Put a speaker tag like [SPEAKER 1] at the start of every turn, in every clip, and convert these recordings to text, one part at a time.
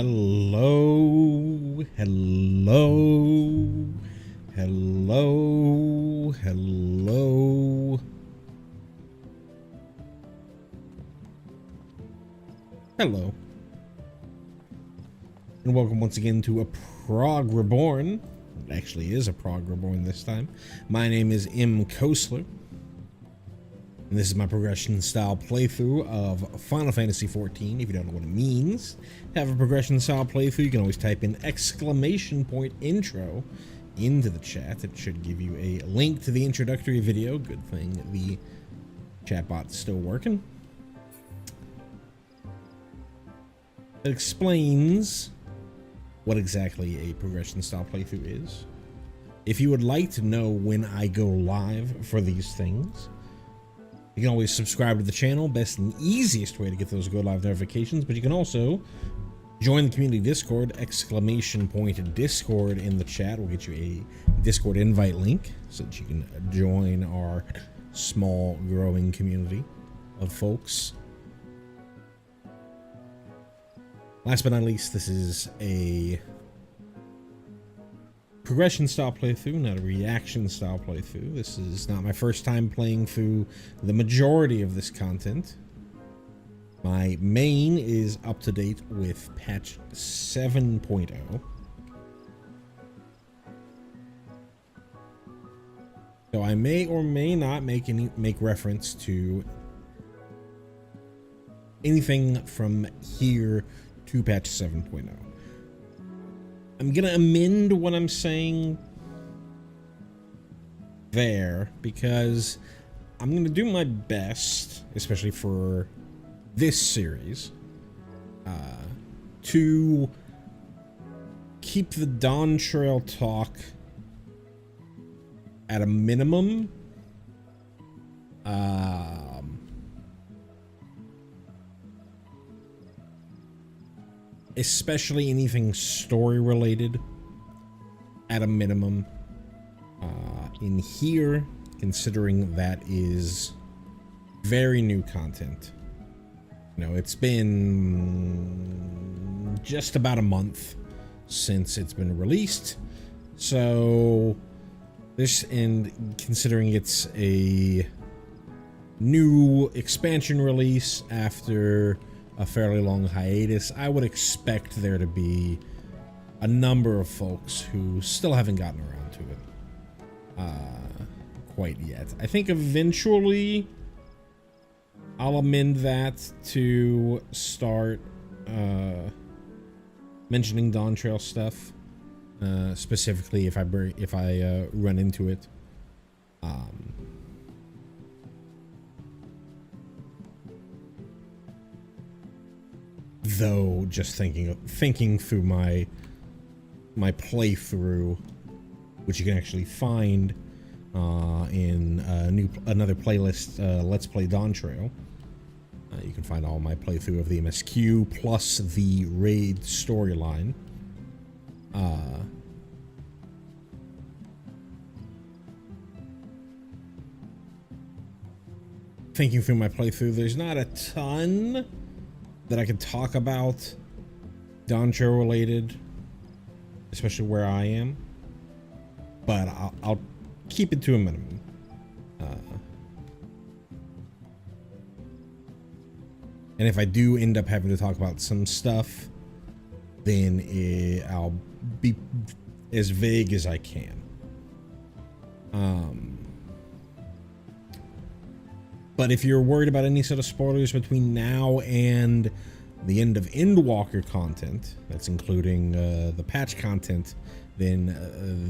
[SPEAKER 1] Hello, hello, hello, hello. Hello. And welcome once again to a Prog Reborn. It actually is a Prog Reborn this time. My name is M. Kosler. And this is my progression style playthrough of Final Fantasy XIV. If you don't know what it means, have a progression style playthrough, you can always type in !intro into the chat. It should give you a link to the introductory video. Good thing the chatbot's still working. It explains what exactly a progression style playthrough is. If you would like to know when I go live for these things, you can always subscribe to the channel. Best and easiest way to get those go live notifications, but you can also join the community Discord, !Discord in the chat. We'll get you a Discord invite link so that you can join our small growing community of folks. Last but not least, this is a progression style playthrough, not a reaction style playthrough. This is not my first time playing through the majority of this content. My main is up to date with patch 7.0. So I may or may not make reference to anything from here to patch 7.0. I'm gonna amend what I'm saying there because I'm gonna do my best, especially for this series, to keep the Dawn Trail talk at a minimum. Especially anything story related at a minimum in here, considering that is very new content. You know, it's been just about a month since it's been released, so this, and considering it's a new expansion release after a fairly long hiatus, I would expect there to be a number of folks who still haven't gotten around to it quite yet. I think eventually I'll amend that to start mentioning Dawn Trail stuff, specifically if I run into it. Though, just thinking through my playthrough, which you can actually find in another playlist, Let's Play Dawn Trail. You can find all my playthrough of the MSQ plus the raid storyline. Thinking through my playthrough, there's not a ton that I can talk about Dawn Trail related, especially where I am, but I'll keep it to a minimum. And if I do end up having to talk about some stuff, then I'll be as vague as I can. But if you're worried about any sort of spoilers between now and the end of Endwalker content, that's including the patch content, then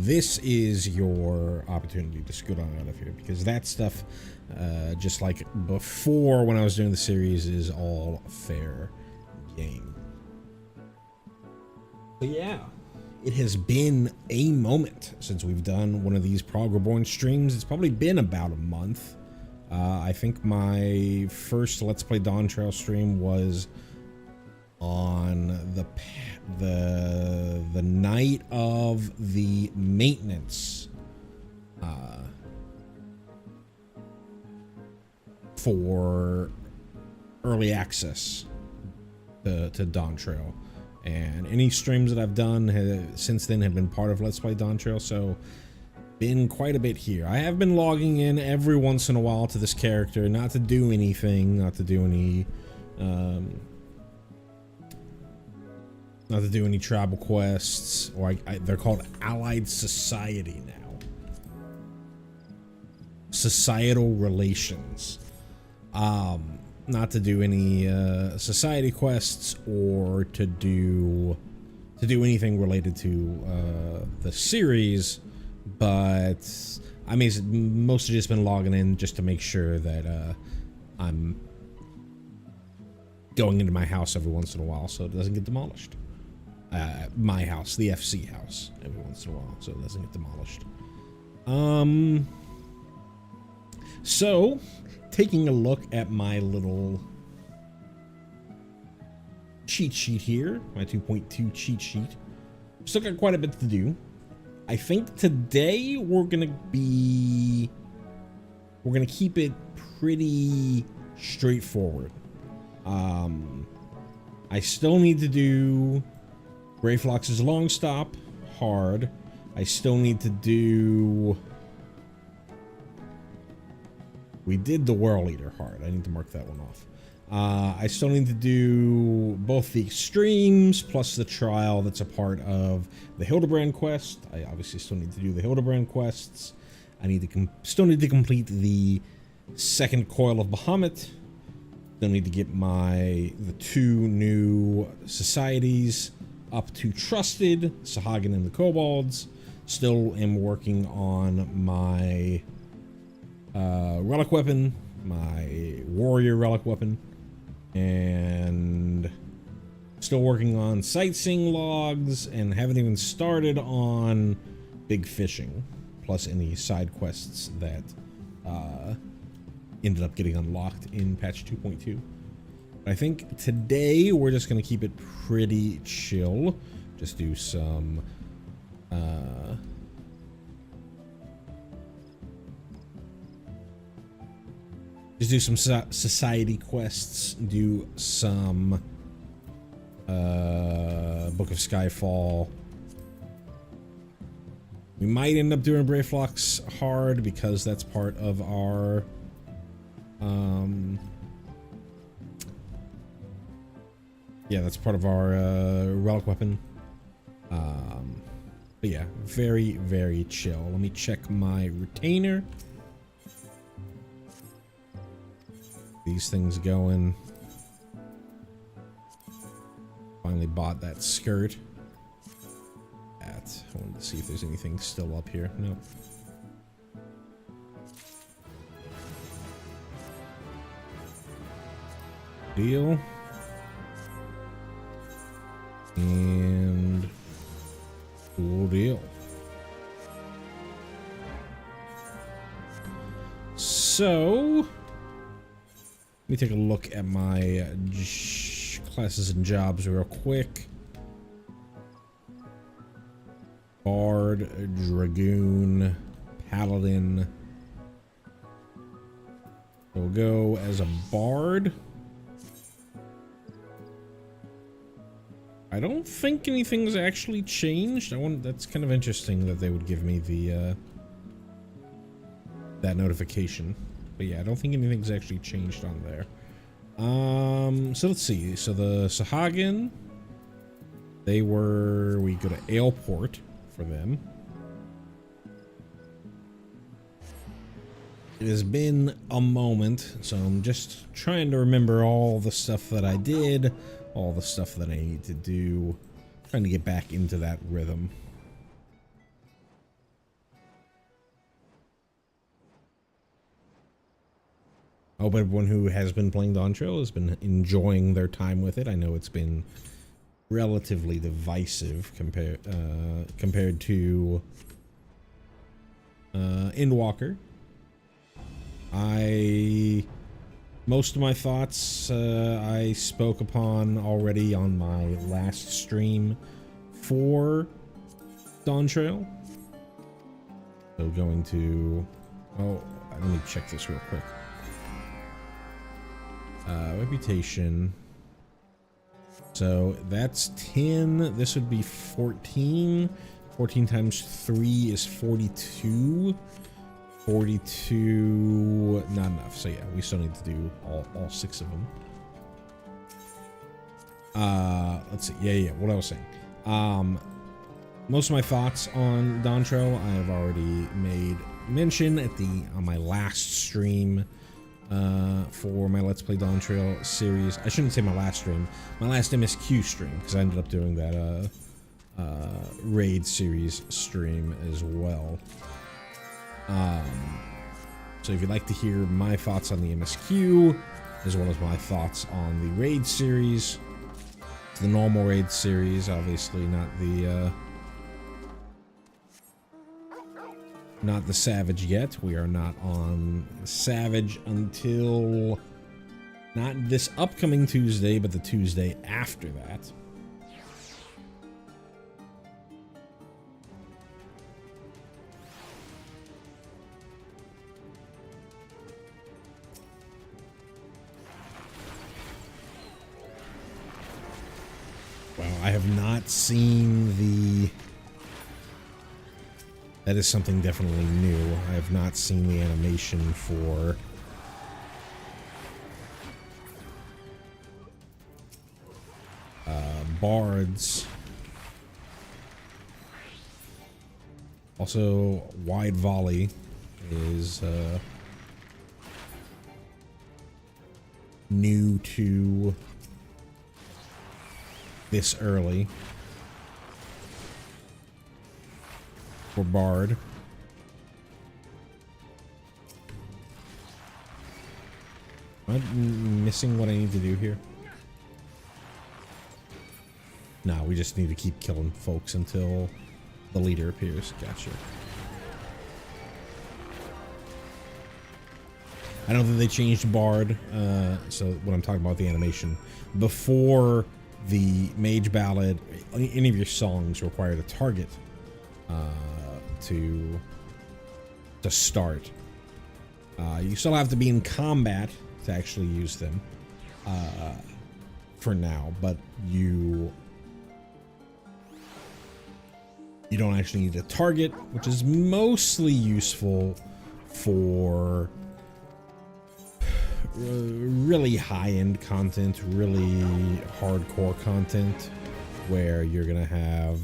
[SPEAKER 1] this is your opportunity to scoot on out of here, because that stuff, just like before when I was doing the series, is all fair game. But yeah, it has been a moment since we've done one of these Prog Reborn streams. It's probably been about a month. I think my first Let's Play Dawn Trail stream was on the night of the maintenance for early access to Dawn Trail And any streams that I've done since then have been part of Let's Play Dawntrail, so been quite a bit here. I have been logging in every once in a while to this character, not to do anything, not to do any tribal quests, or they're called Allied Society now. Societal relations. Not to do any society quests or to do anything related to the series, but I mean, mostly just been logging in just to make sure that I'm going into my house every once in a while so it doesn't get demolished. My house, the FC house, every once in a while so it doesn't get demolished. So, taking a look at my little cheat sheet here, my 2.2 cheat sheet, still got quite a bit to do. I think today we're gonna keep it pretty straightforward. I still need to do Greyflox's long stop hard. I still need to do. We did the Whirl Eater hard. I need to mark that one off. I still need to do both the extremes plus the trial that's a part of the Hildebrand quest. I obviously still need to do the Hildebrand quests. I need to still need to complete the second coil of Bahamut. Still need to get the 2 new societies up to trusted, Sahagin and the Kobolds. Still am working on my relic weapon, my warrior relic weapon, and still working on sightseeing logs, and haven't even started on big fishing, plus any side quests that ended up getting unlocked in patch 2.2. I think today we're just going to keep it pretty chill. Just do some society quests, do some Book of Skyfall. We might end up doing Brayflox hard because that's part of our that's part of our relic weapon. But yeah, very, very chill. Let me check my retainer. These things going. Finally bought that skirt. I wanted to see if there's anything still up here. Nope. Deal. And cool deal. So let me take a look at my classes and jobs real quick. Bard, Dragoon, Paladin. We'll go as a Bard. I don't think anything's actually changed. That's kind of interesting that they would give me the that notification. But yeah, I don't think anything's actually changed on there. So let's see. So the Sahagin, we go to Aleport for them. It has been a moment, so I'm just trying to remember all the stuff that I did, all the stuff that I need to do, trying to get back into that rhythm. I hope everyone who has been playing Dawntrail has been enjoying their time with it. I know it's been relatively divisive compared to Endwalker. Most of my thoughts I spoke upon already on my last stream for Dawntrail. So going to, let me check this real quick. Reputation, So that's 10. This would be 14. 14 times 3 is 42. 42, not enough. So yeah, we still need to do all 6 of them. Let's see. Yeah, what I was saying. Most of my thoughts on Dontro I have already made mention on my last stream for my Let's Play Dontro series. I shouldn't say my last stream, my last MSQ stream, because I ended up doing that raid series stream as well. So if you'd like to hear my thoughts on the MSQ, as well as my thoughts on the raid series, the normal raid series, obviously not the Savage yet. We are not on Savage until not this upcoming Tuesday, but the Tuesday after that. Wow, I have not seen the... That is something definitely new. I have not seen the animation for... bards. Also, wide volley is new to this early for bard. Am I missing what I need to do here? No, we just need to keep killing folks until the leader appears. Gotcha. I know that they changed bard, so when I'm talking about the animation, before the mage ballad, any of your songs required a target to start. You still have to be in combat to actually use them for now, but you don't actually need a target, which is mostly useful for really high-end content, really hardcore content, where you're gonna have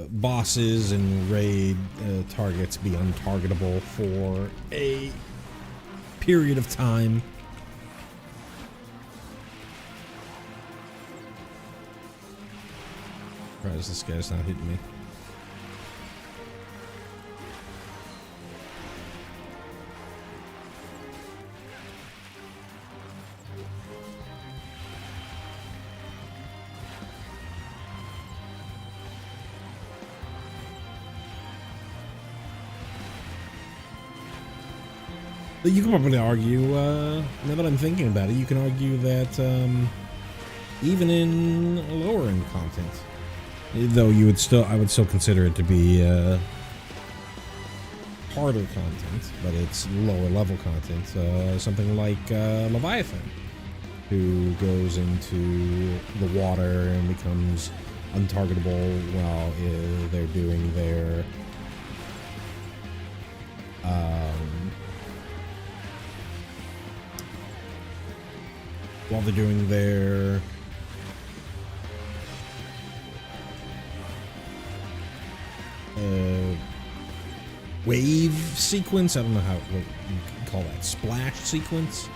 [SPEAKER 1] bosses and raid targets be untargetable for a period of time. Surprised this guy's not hitting me. You can probably argue, now that I'm thinking about it, you can argue that even in lower end content, though I would still consider it to be harder content, but it's lower level content. Something like Leviathan, who goes into the water and becomes untargetable while they're doing their wave sequence. I don't know what you can call that, splash sequence.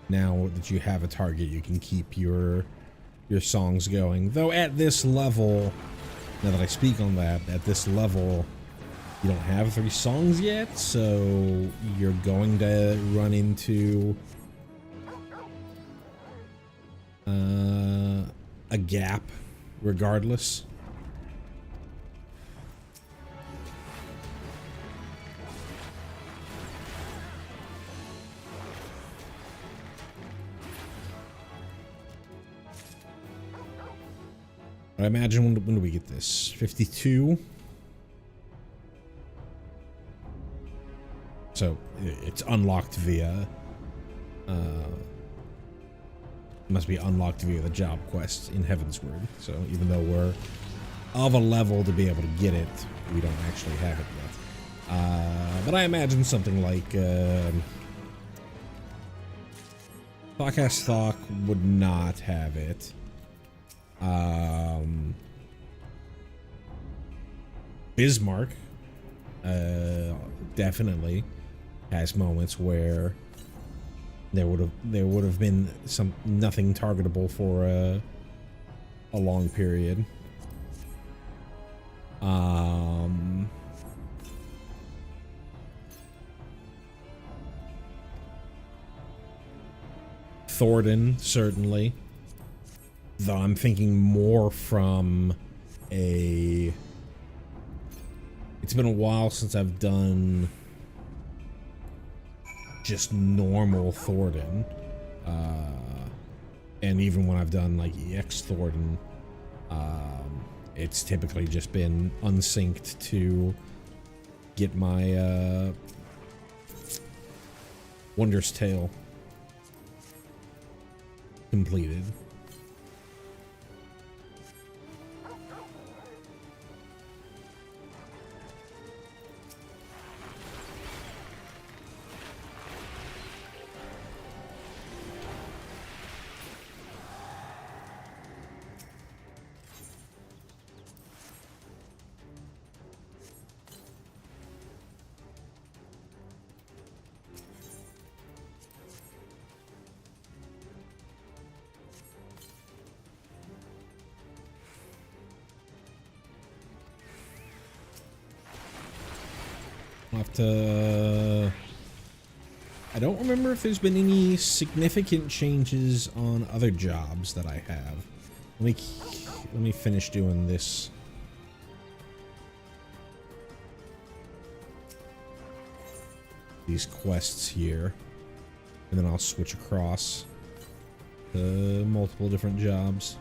[SPEAKER 1] Now that you have a target, you can keep your songs going. Though at this level, now that I speak on that, at this level, you don't have 3 songs yet, so you're going to run into a gap regardless. I imagine when do we get this? 52. So it's unlocked via. Must be unlocked via the job quest in Heavensward. So even though we're of a level to be able to get it, we don't actually have it yet. But I imagine something like Thok would not have it. Bismarck definitely has moments where there would have been nothing targetable for a long period. Thornton, certainly. Though I'm thinking more from a... It's been a while since I've done just normal Thornton. And even when I've done like EX Thornton, it's typically just been unsynced to get my Wondrous Tale completed. I'll have to... I don't remember if there's been any significant changes on other jobs that I have. Let me finish doing this. These quests here. And then I'll switch across to multiple different jobs.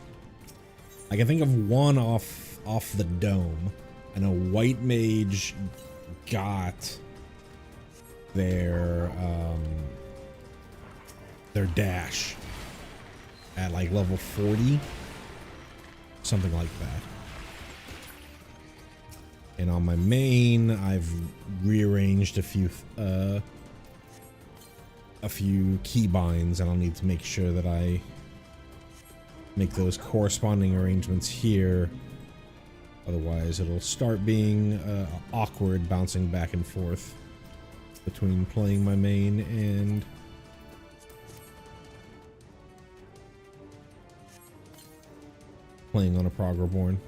[SPEAKER 1] I can think of one off the dome. I know White Mage got their dash at like level 40, something like that. And on my main, I've rearranged a few keybinds, and I'll need to make sure that I make those corresponding arrangements here. Otherwise, it'll start being awkward bouncing back and forth between playing my main and playing on a Prog Reborn.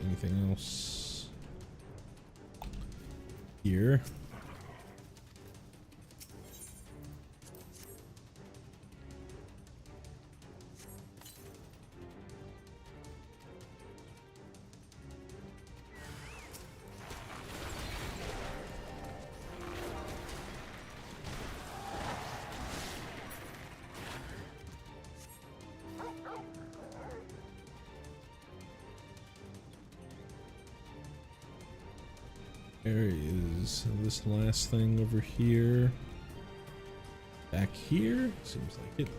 [SPEAKER 1] Anything else here? There is this last thing over here. Back here? Seems like it.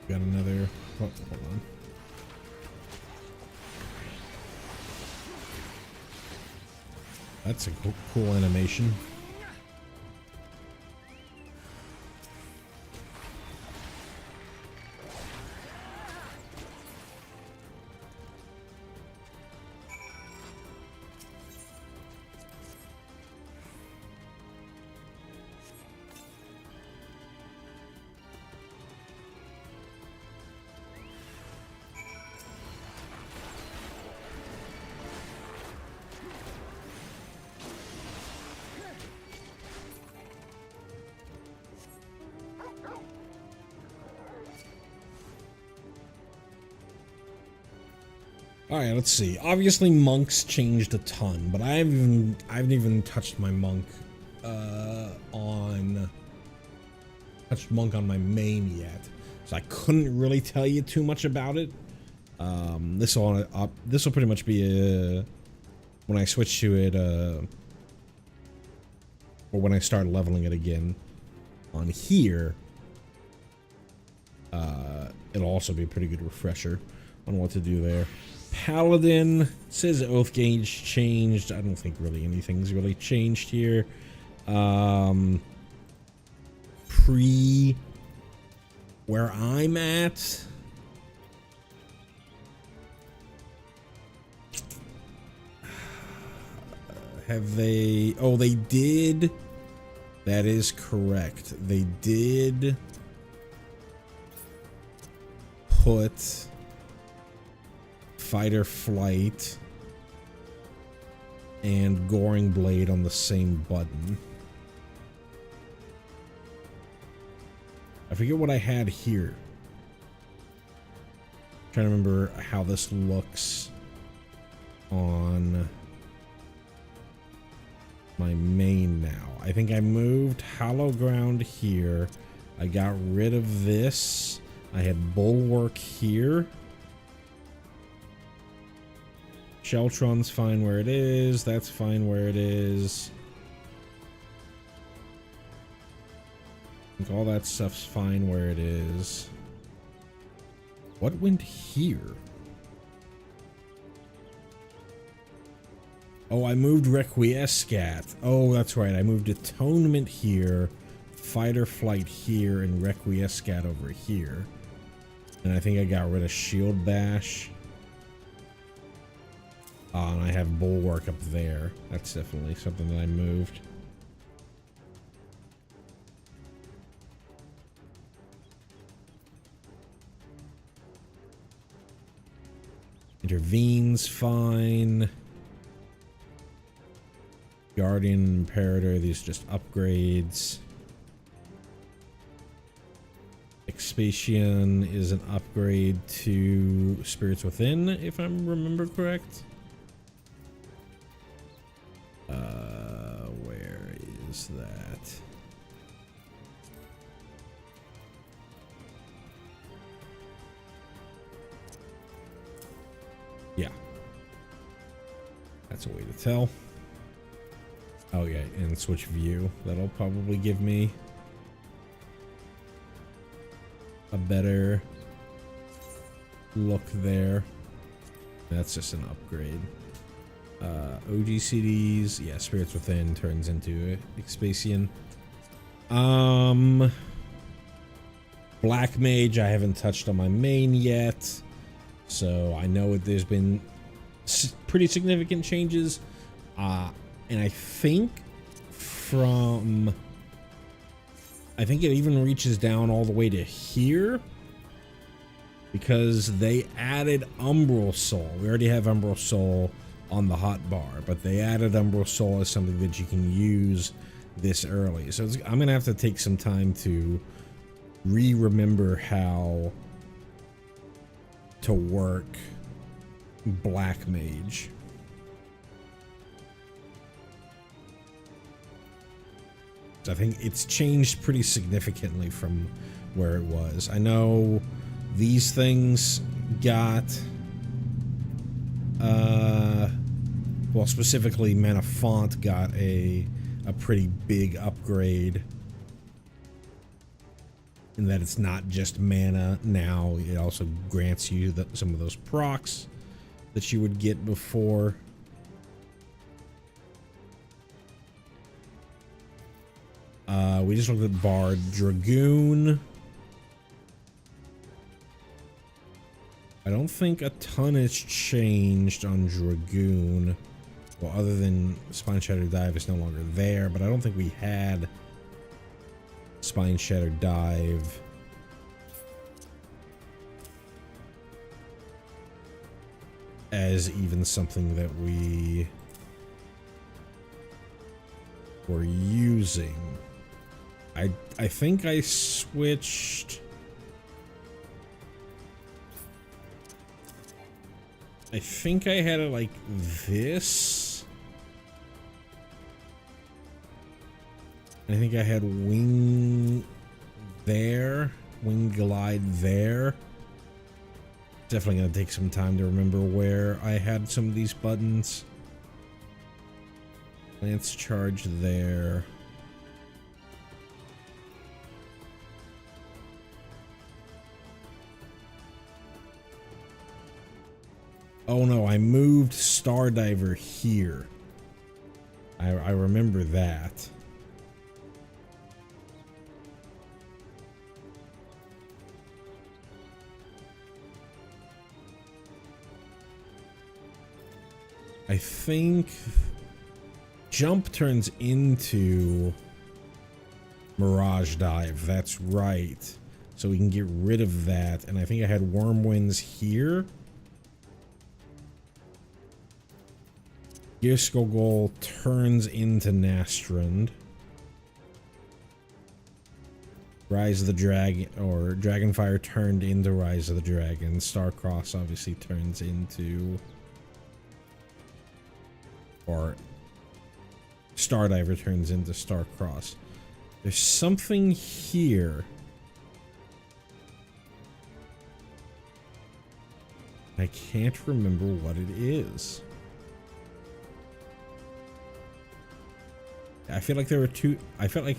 [SPEAKER 1] Got another. Oh, hold on. That's a cool animation. All right, let's see. Obviously, monks changed a ton, but I haven't even touched my monk on my main yet, so I couldn't really tell you too much about it. This will pretty much be when I switch to it, or when I start leveling it again on here. It'll also be a pretty good refresher on what to do there. Paladin says oath gauge changed. I don't think really anything's really changed here. Pre where I'm at, have they? Oh, they did. That is correct. They did put Fight or Flight and Goring Blade on the same button. I forget what I had here. I'm trying to remember how this looks on my main now. I think I moved Hollow Ground here. I got rid of this. I had Bulwark here. Sheltron's fine where it is. That's fine where it is. I think all that stuff's fine where it is. What went here? Oh, I moved Requiescat. Oh, that's right. I moved Atonement here, Fight or Flight here, and Requiescat over here. And I think I got rid of Shield Bash. And I have Bulwark up there. That's definitely something that I moved. Intervene's fine. Guardian, Imperator, these are just upgrades. Expatian is an upgrade to Spirits Within, if I remember correct. Where is that? Yeah. That's a way to tell. Oh yeah, and switch view. That'll probably give me a better look there. That's just an upgrade. OGCDs, yeah, Spirits Within turns into Expatian. Black Mage I haven't touched on my main yet, so I know there's been pretty significant changes. And I think it even reaches down all the way to here, because they added Umbral Soul. We already have Umbral Soul on the hotbar, but they added Umbral Soul as something that you can use this early. So I'm gonna have to take some time to remember how to work Black Mage. I think it's changed pretty significantly from where it was. I know these things got, well, specifically Mana Font got a pretty big upgrade in that it's not just mana now. It also grants you some of those procs that you would get before. We just looked at Bard. Dragoon. I don't think a ton has changed on Dragoon. Well, other than Spine Shatter Dive is no longer there, but I don't think we had Spine Shatter Dive as even something that we were using. I think I switched. I think I had it like this. I think I had wing there, wing glide there. Definitely gonna take some time to remember where I had some of these buttons. Lance charge there. Oh no, I moved Stardiver here. I remember that. I think jump turns into Mirage Dive. That's right. So we can get rid of that. And I think I had Wormwinds here. Gearskogol turns into Nastrand. Rise of the Dragon, or Dragonfire turned into Rise of the Dragon. Starcross obviously turns into, or Stardiver turns into Starcross. There's something here. I can't remember what it is. I feel like there were two. I felt like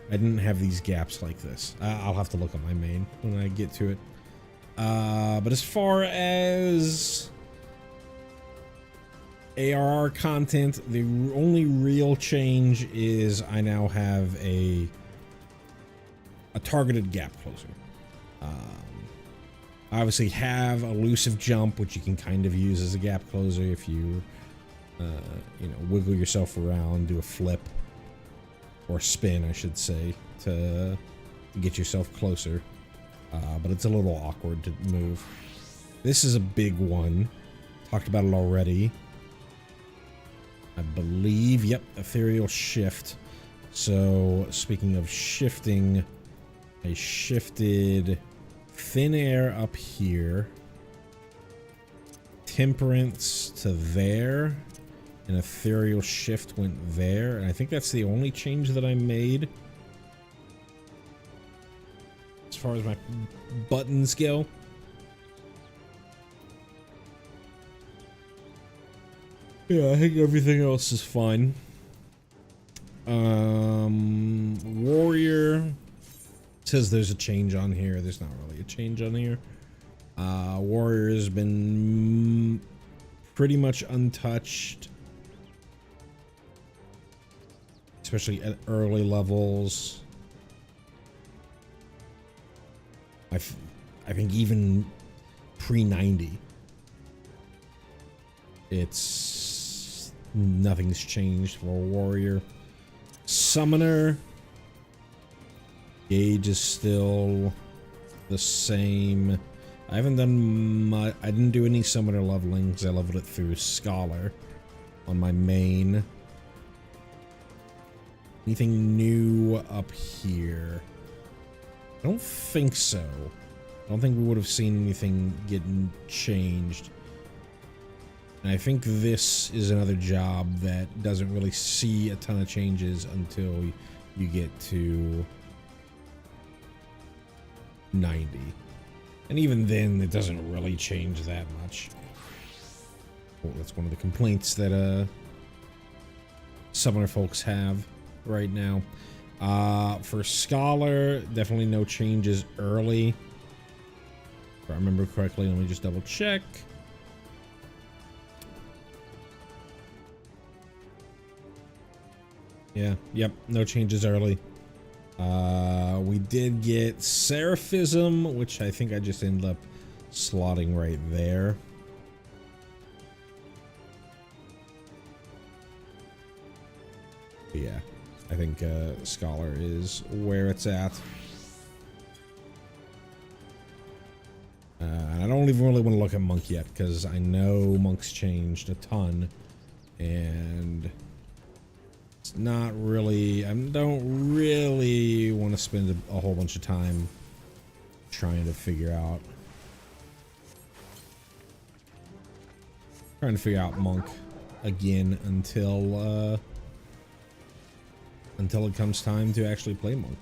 [SPEAKER 1] I didn't have these gaps like this. I'll have to look at my main when I get to it. But as far as ARR content, the only real change is I now have a targeted gap closer. I obviously have elusive jump, which you can kind of use as a gap closer if you, you know, wiggle yourself around, do a flip. Or spin, I should say, to get yourself closer. But it's a little awkward to move. This is a big one. Talked about it already. I believe, yep, ethereal shift. So, speaking of shifting, I shifted thin air up here. Temperance to there. An ethereal shift went there, and I think that's the only change that I made as far as my buttons go. Yeah, I think everything else is fine. Warrior says there's a change on here. There's not really a change on here. Warrior has been pretty much untouched. Especially at early levels. I think even pre-90. It's... nothing's changed for a warrior. Summoner. Gauge is still the same. I haven't done my... I didn't do any summoner leveling because I leveled it through Scholar on my main. Anything new up here? I don't think so. I don't think we would have seen anything getting changed. And I think this is another job that doesn't really see a ton of changes until you get to 90. And even then, it doesn't really change that much. Well, that's one of the complaints that summoner folks have right now. For Scholar, definitely no changes early. If I remember correctly, let me just double check. Yeah, yep, no changes early. We did get Seraphism, which I think I just ended up slotting right there. But yeah. I think Scholar is where it's at. And I don't even really want to look at Monk yet, because I know Monk's changed a ton. And it's not really... I don't really want to spend a whole bunch of time trying to figure out Trying to figure out Monk again until it comes time to actually play Monk.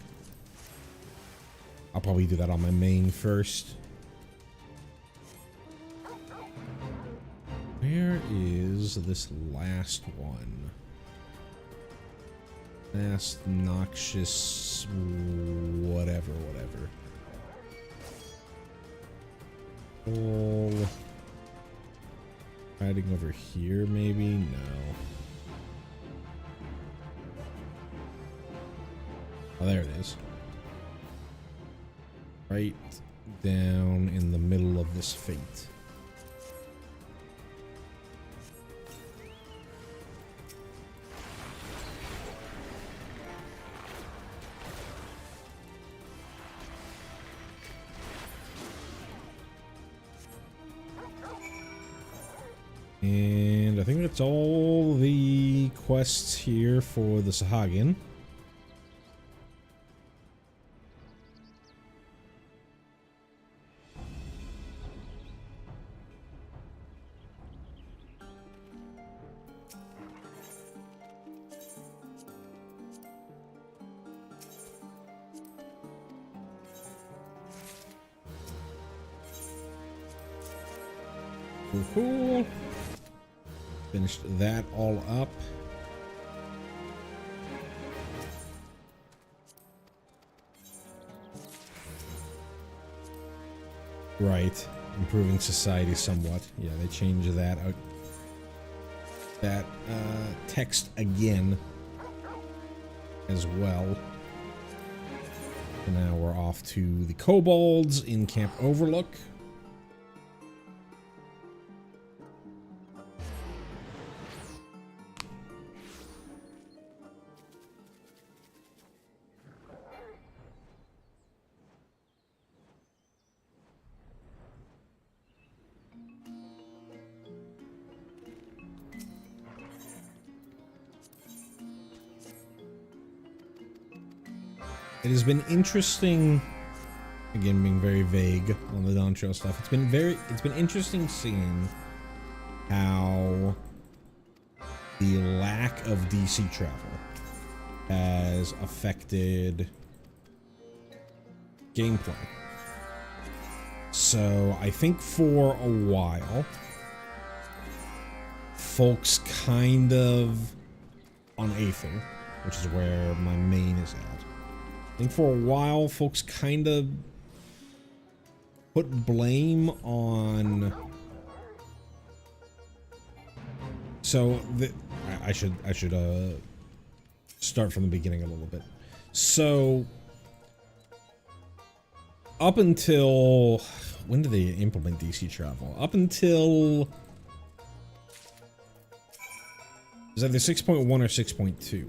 [SPEAKER 1] I'll probably do that on my main first. Where is this last one? Last noxious whatever. Oh, hiding over here maybe? No. Oh, there it is. Right down in the middle of this fate. And I think that's all the quests here for the Sahagin. Cool. Finished that all up. Right. Improving society somewhat. Yeah, they changed that out. That text again as well. And now we're off to the kobolds in Camp Overlook. It has been interesting, again being very vague on the Dawn Trail stuff. It's been interesting seeing how the lack of DC travel has affected gameplay. So I think for a while, folks kind of on Aether, which is where my main is at. I think for a while, folks kind of put blame on. So I should start from the beginning a little bit. So up until when did they implement DC travel? Up until it was either 6.1 or 6.2.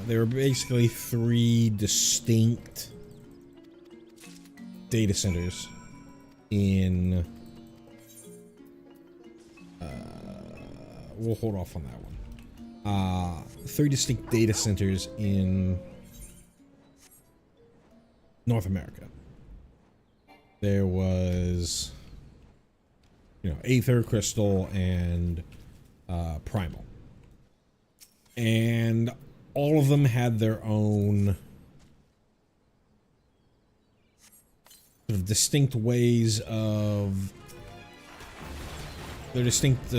[SPEAKER 1] There were basically 3 distinct data centers in we'll hold off on that one. 3 distinct data centers in North America. There was, Aether, Crystal, and Primal. And all of them had their own sort of distinct ways of their distinct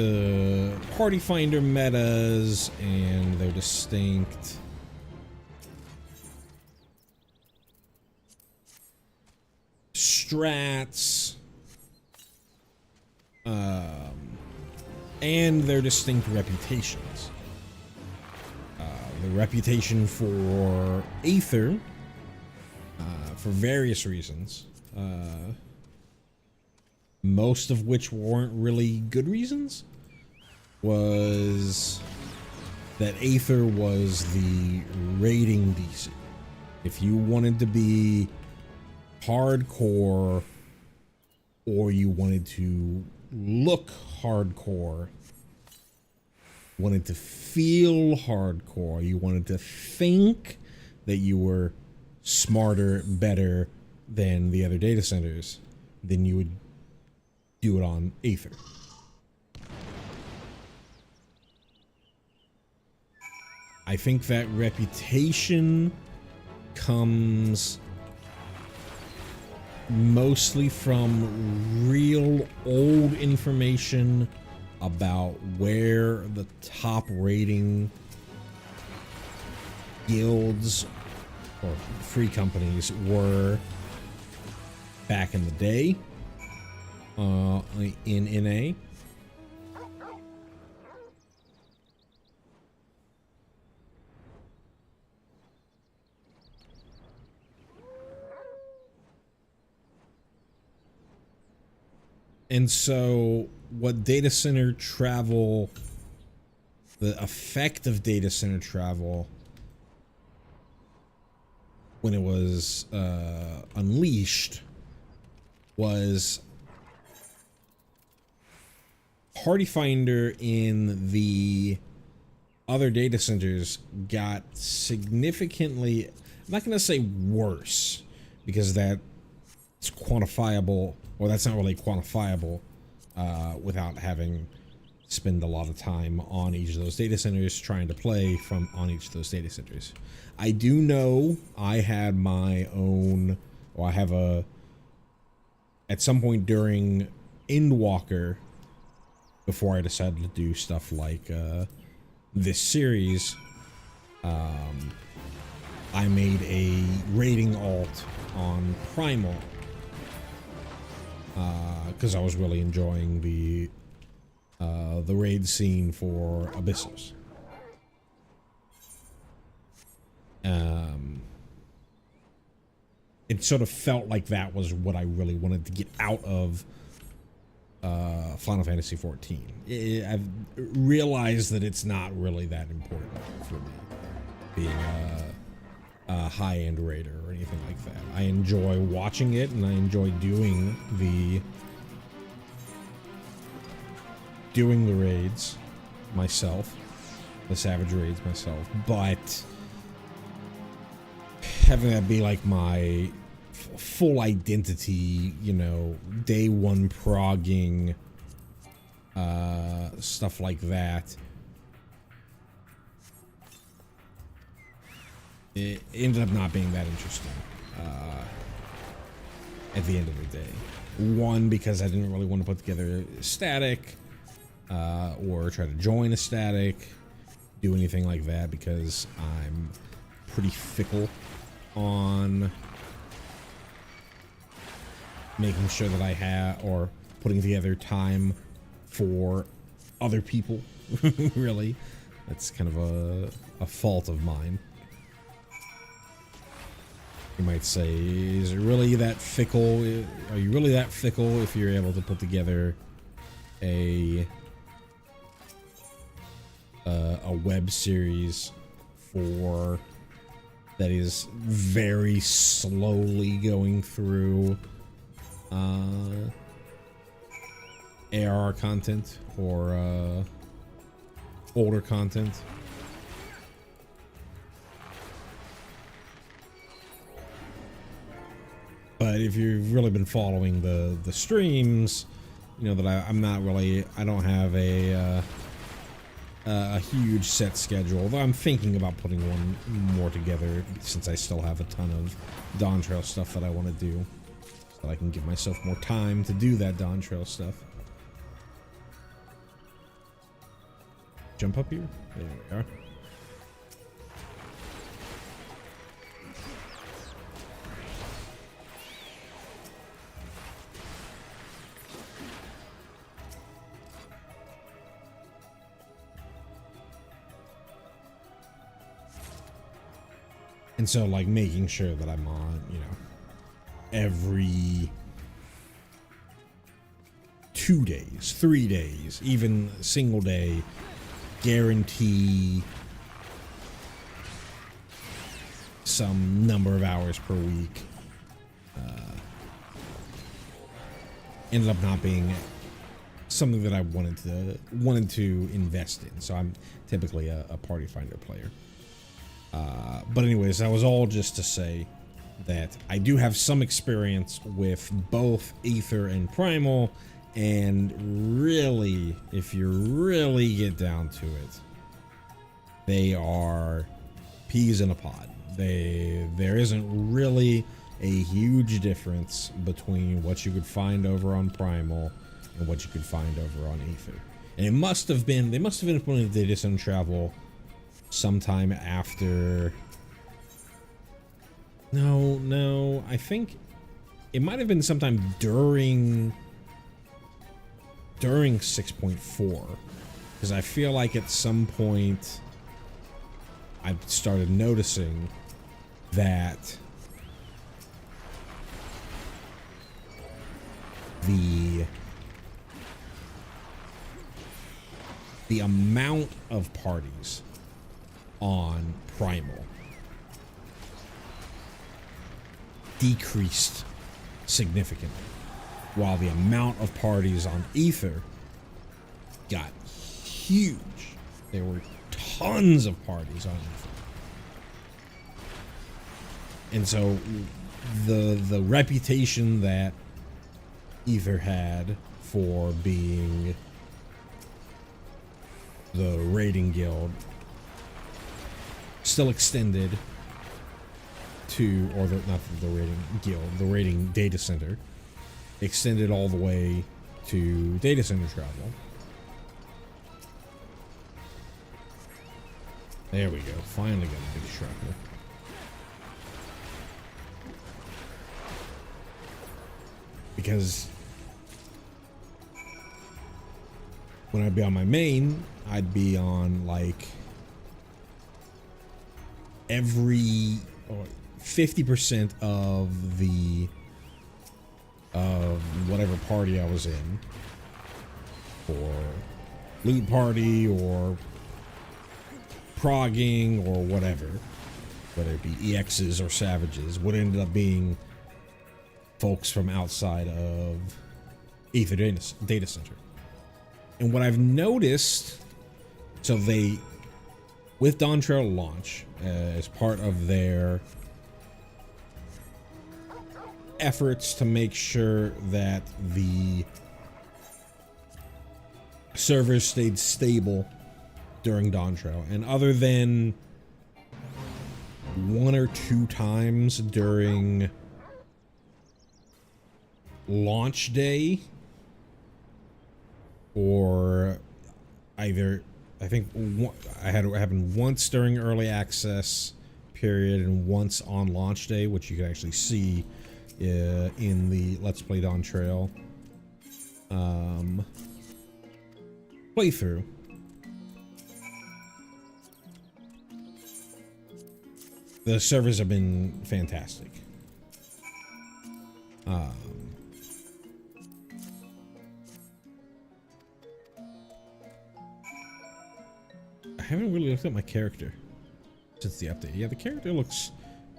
[SPEAKER 1] party finder metas and their distinct strats and their distinct reputations. The reputation for Aether, for various reasons, most of which weren't really good reasons, was that Aether was the raiding DC. If you wanted to be hardcore, or you wanted to look hardcore, wanted to feel hardcore, you wanted to think that you were smarter, better than the other data centers, then you would do it on Aether. I think that reputation comes mostly from real old information about where the top rating guilds or free companies were back in the day in NA. And so what data center travel, the effect of data center travel when it was unleashed was Party Finder in the other data centers got significantly, I'm not going to say worse, because that's quantifiable, or that's not really quantifiable without having spend a lot of time on each of those data centers trying to play from on each of those data centers. I do know I had my own, or I have a, at some point during Endwalker, before I decided to do stuff like this series, I made a rating alt on Primal because I was really enjoying the raid scene for Abyssos. It sort of felt like that was what I really wanted to get out of Final Fantasy XIV. I've realized that it's not really that important for me, being a high-end raider or anything like that. I enjoy watching it, and I enjoy doing the raids myself, the Savage raids myself, but having that be like my full identity, you know, day one progging, stuff like that, it ended up not being that interesting at the end of the day. One, because I didn't really want to put together a static or try to join a static, do anything like that, because I'm pretty fickle on making sure that I have, or putting together time for other people. Really, that's kind of a fault of mine. You might say, is it really that fickle? Are you really that fickle if you're able to put together a web series for that is very slowly going through ARR content or older content? But if you've really been following the streams, you know that I'm not really, I don't have a huge set schedule, although I'm thinking about putting one more together, since I still have a ton of Dawn Trail stuff that I want to do, so that I can give myself more time to do that Dawn Trail stuff. Jump up here? There we are. And so, like, making sure that I'm on, you know, every 2 days, 3 days, even a single day, guarantee some number of hours per week. Ended up not being something that I wanted to invest in. So I'm typically a Party Finder player. But anyways, that was all just to say that I do have some experience with both Aether and Primal, and really, if you really get down to it, they are peas in a pod. There isn't really a huge difference between what you could find over on Primal and what you could find over on Aether. And they must have implemented data center travel sometime after. No, I think it might have been sometime during 6.4, because I feel like at some point I started noticing that the amount of parties on Primal decreased significantly, while the amount of parties on Aether got huge. There were tons of parties on Aether. And so the reputation that Aether had for being the raiding guild still extended to, or not the raiding guild, the raiding data center extended all the way to data center travel. There we go. Finally got a big shrapnel. Because when I'd be on my main, I'd be on like every 50% of whatever party I was in, or loot party or progging or whatever, whether it be EXs or savages, would end up being folks from outside of Aether data center. And what I've noticed, so they, with Dawn Trail launch, as part of their efforts to make sure that the servers stayed stable during Dawn Trail, and other than 1 or 2 times during launch day, or either, I think I had it happen once during early access period and once on launch day, which you can actually see in the Let's Play Dawn Trail playthrough. The servers have been fantastic. I haven't really looked at my character since the update. Yeah, the character looks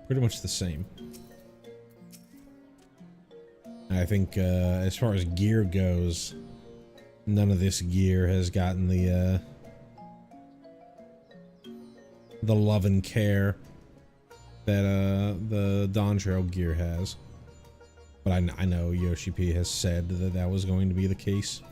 [SPEAKER 1] pretty much the same. I think as far as gear goes, none of this gear has gotten the love and care that the Dawn Trail gear has. But I know Yoshi P has said that that was going to be the case.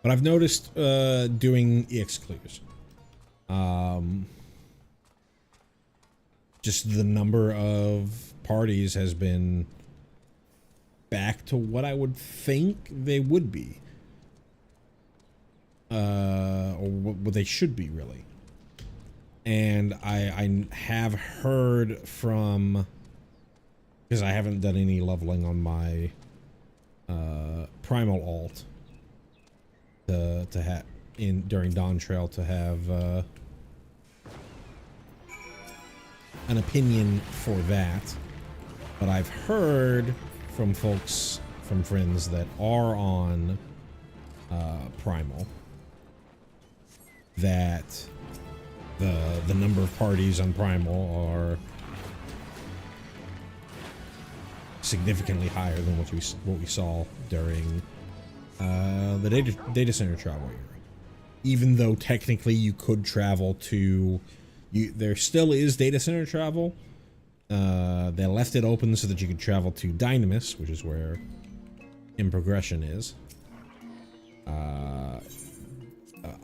[SPEAKER 1] But I've noticed doing EX clears, just the number of parties has been back to what I would think they would be, or what they should be, really. And I have heard from, because I haven't done any leveling on my Primal alt to have during Dawn Trail, to have an opinion for that, but I've heard from folks, from friends that are on Primal, that the number of parties on Primal are significantly higher than what we saw during the data center travel era. Even though technically you could travel to, there still is data center travel. They left it open so that you could travel to Dynamis, which is where in progression is.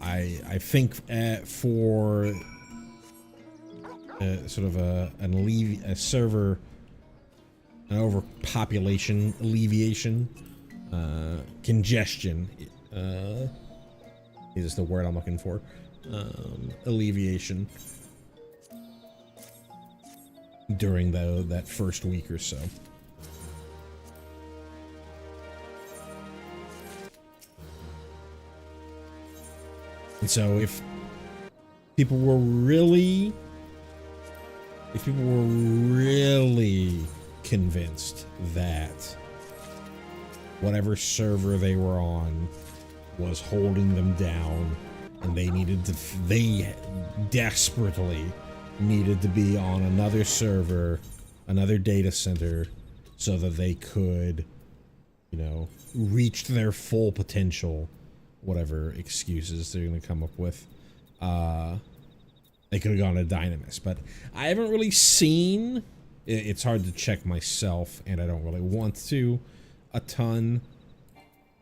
[SPEAKER 1] I think for sort of a server, an overpopulation alleviation, congestion is the word I'm looking for. Alleviation during that first week or so. And so if people were really convinced that whatever server they were on was holding them down, and they desperately needed to be on another server, another data center, so that they could, you know, reach their full potential, whatever excuses they're going to come up with, they could have gone to Dynamis. But I haven't really seen, it's hard to check myself, and I don't really want to a ton.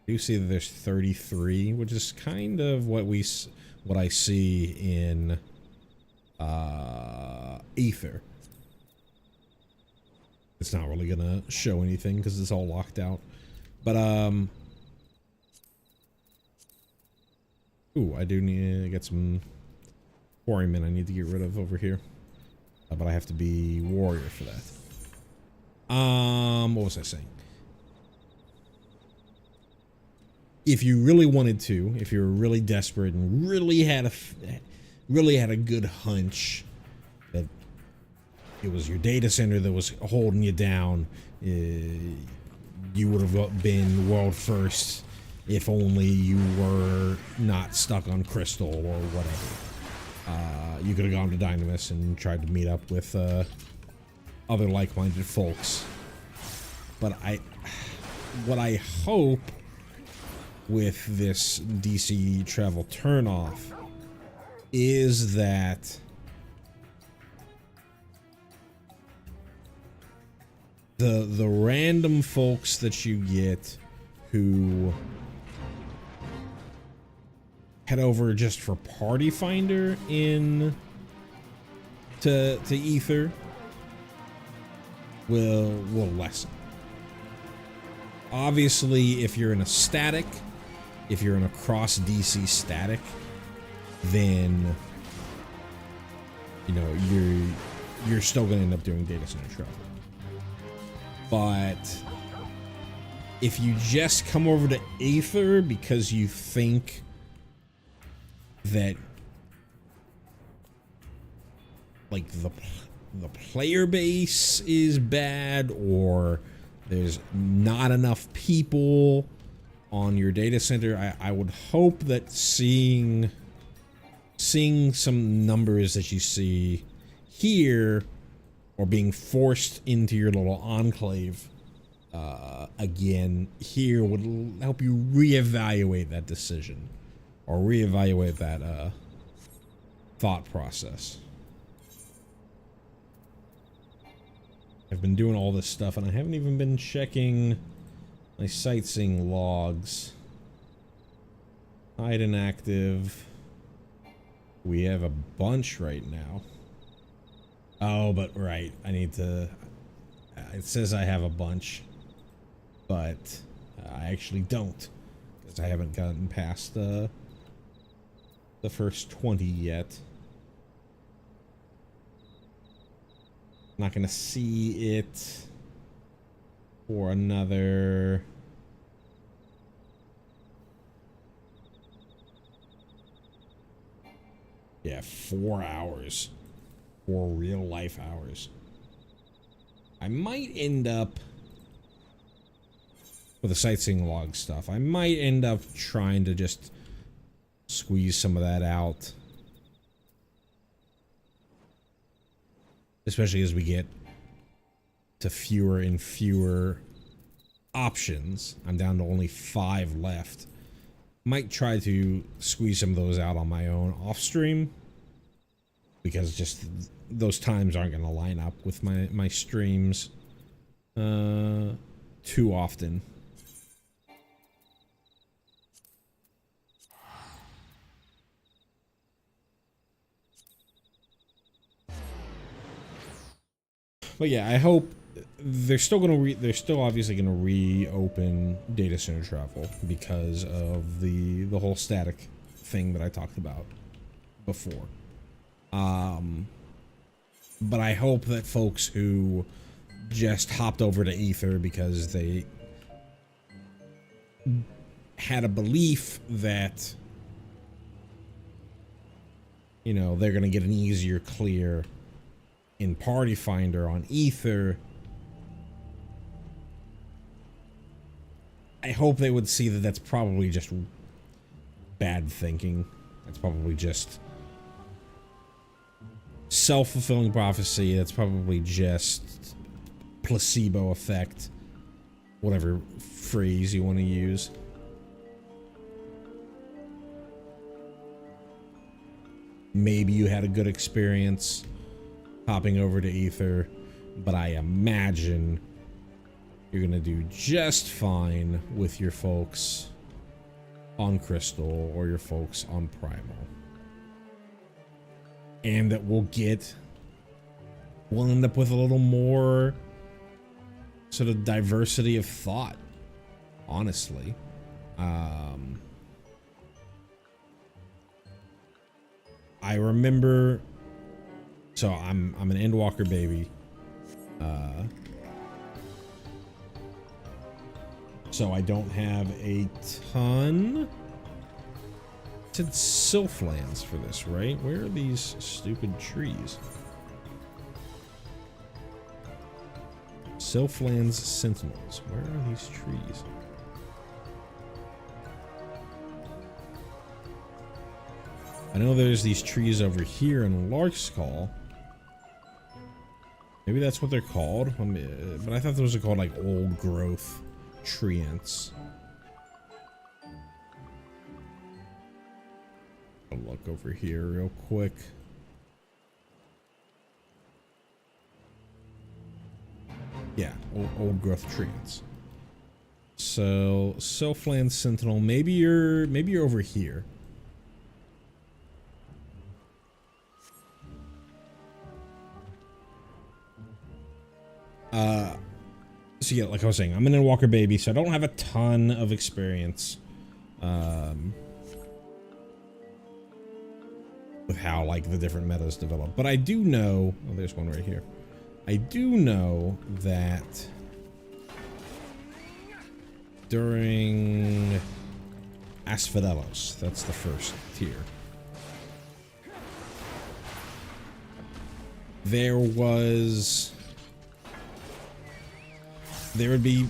[SPEAKER 1] You see that there's 33, which is kind of what I see in Ether. It's not really gonna show anything because it's all locked out. But ooh, I do need to get some quarrymen I need to get rid of over here. But I have to be warrior for that. What was I saying? If you really wanted to, if you were really desperate and really had a good hunch that it was your data center that was holding you down, you would have been world first if only you were not stuck on Crystal or whatever. You could have gone to Dynamis and tried to meet up with other like-minded folks. But what I hope with this DC travel turnoff is that the random folks that you get who head over just for Party Finder in to Ether will lessen. Obviously, if you're in a static, if you're in a cross DC static, then you know you're still going to end up doing data center travel. But if you just come over to Aether because you think that like the player base is bad, or there's not enough people on your data center, I would hope that seeing some numbers that you see here, or being forced into your little enclave again here, would help you reevaluate that decision, or reevaluate that thought process. I've been doing all this stuff and I haven't even been checking my sightseeing logs. Hide inactive. We have a bunch right now. Oh, but right, I need to... It says I have a bunch, but I actually don't, because I haven't gotten past the first 20 yet. I'm not gonna see it for another... Yeah, 4 hours. 4 real life hours. I might end up with the sightseeing log stuff. I might end up trying to just squeeze some of that out. Especially as we get to fewer and fewer options. I'm down to only 5 left. Might try to squeeze some of those out on my own off stream, because just those times aren't going to line up with my streams too often. But yeah, I hope they're still gonna they're still obviously gonna reopen data center travel because of the whole static thing that I talked about before. But I hope that folks who just hopped over to Ether because they had a belief that, you know, they're gonna get an easier clear in Party Finder on Ether, I hope they would see that that's probably just bad thinking. That's probably just self-fulfilling prophecy. That's probably just placebo effect, whatever phrase you want to use. Maybe you had a good experience hopping over to Ether, but I imagine you're gonna do just fine with your folks on Crystal or your folks on Primal. And that we'll end up with a little more sort of diversity of thought, honestly. I remember, so I'm an Endwalker baby. So I don't have a ton. It said Sylphlands for this, right? Where are these stupid trees? Sylphlands Sentinels. Where are these trees? I know there's these trees over here in Lark's Call. Maybe that's what they're called. But I thought those are called like old growth treants. I'll look over here real quick. Yeah, old growth treants. So Sylphland Sentinel. Maybe you're over here. So yeah, like I was saying, I'm an Endwalker baby, so I don't have a ton of experience with how like the different metas develop. But I do know, oh, there's one right here. I do know that during Asphodelos, that's the first tier, there would be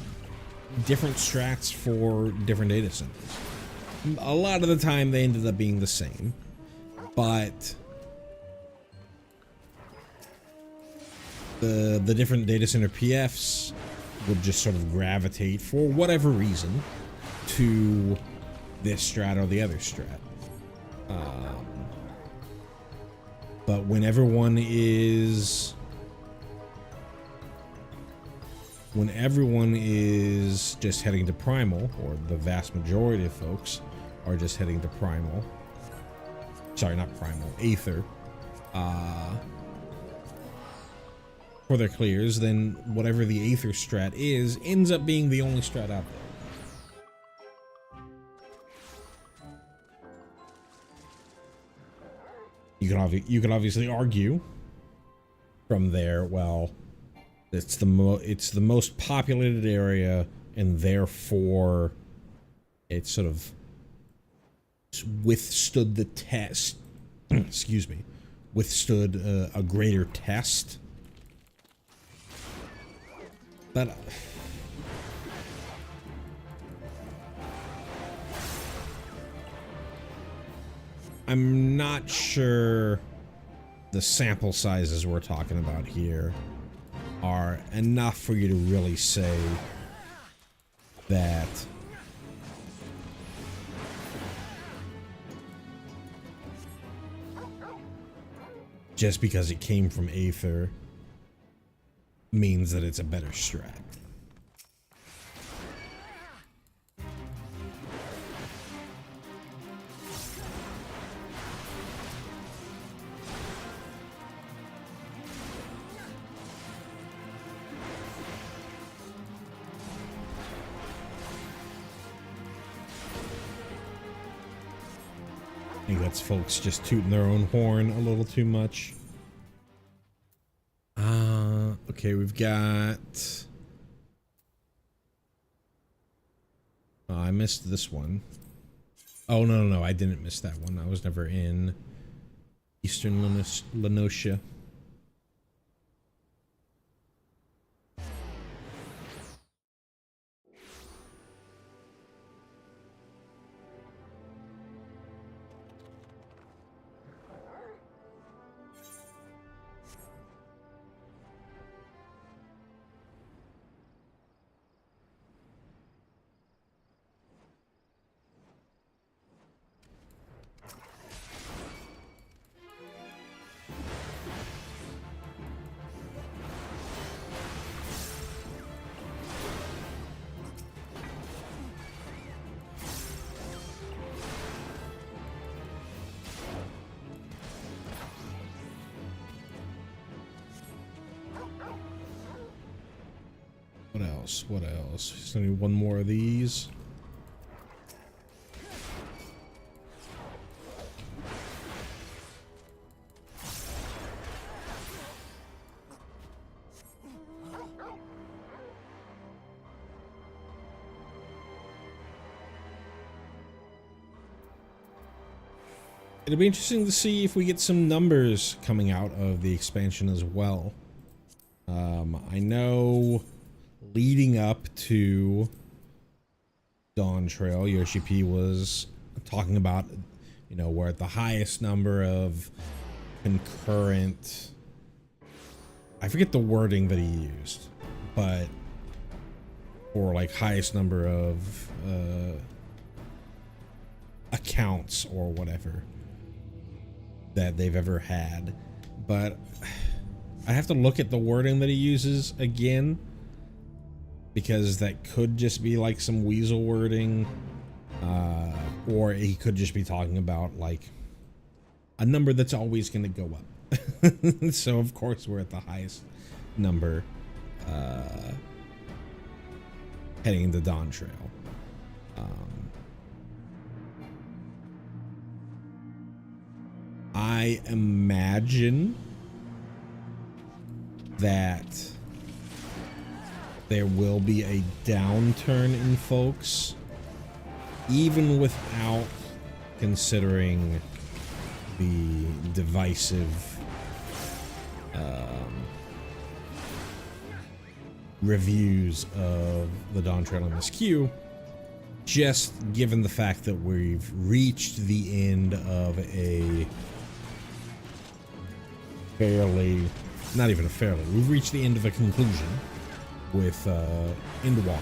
[SPEAKER 1] different strats for different data centers. A lot of the time they ended up being the same, but the different data center PFs would just sort of gravitate for whatever reason to this strat or the other strat. But when everyone is just heading to Primal, or the vast majority of folks are just heading to Primal, sorry, not Primal, Aether, for their clears, then whatever the Aether strat is ends up being the only strat out there. You could obviously argue from there, well, it's the most populated area, and therefore it sort of withstood the test. Excuse me, withstood a greater test. But I'm not sure the sample sizes we're talking about here are enough for you to really say that just because it came from Aether means that it's a better strat. think that's folks just tooting their own horn a little too much. Okay, we've got... Oh, I missed this one. Oh, no, I didn't miss that one. I was never in Eastern Lenosia. What else? Just need one more of these. It'll be interesting to see if we get some numbers coming out of the expansion as well. I know leading up to Dawn Trail, Yoshi P was talking about, you know, we're at the highest number of concurrent, I forget the wording that he used, but for like highest number of accounts or whatever that they've ever had. But I have to look at the wording that he uses again, because that could just be like some weasel wording, or he could just be talking about like a number that's always going to go up. So of course we're at the highest number heading into Dawn Trail. I imagine that there will be a downturn in folks, even without considering the divisive reviews of the Dawn Trail MSQ, just given the fact that we've reached the end of a fairly, not even a fairly, we've reached the end of a conclusion with Endwalker.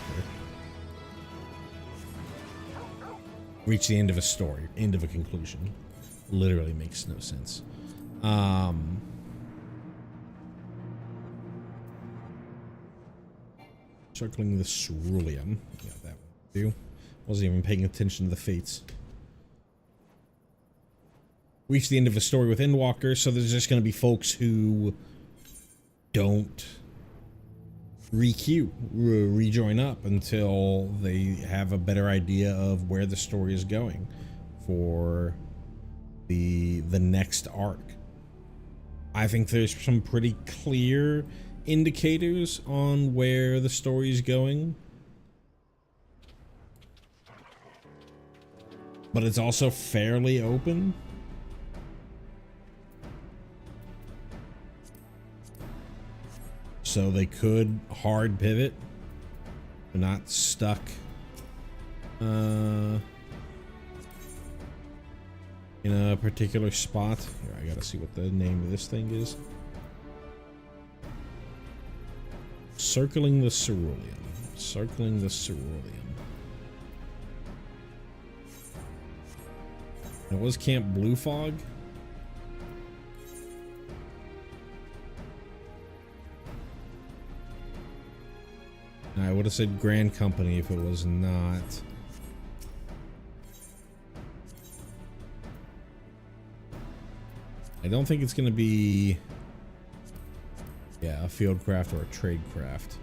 [SPEAKER 1] Reach the end of a story, end of a conclusion. Literally makes no sense. Circling the cerulean. Yeah, that one too. Wasn't even paying attention to the fates. Reach the end of a story with Endwalker, so there's just going to be folks who don't rejoin up until they have a better idea of where the story is going for the next arc. I think there's some pretty clear indicators on where the story is going, but it's also fairly open. So they could hard pivot. They're not stuck in a particular spot. Here, I gotta see what the name of this thing is. Circling the cerulean. Circling the cerulean. It was Camp Blue Fog. I would have said Grand Company if it was not. I don't think it's going to be, yeah, a field craft or a trade craft.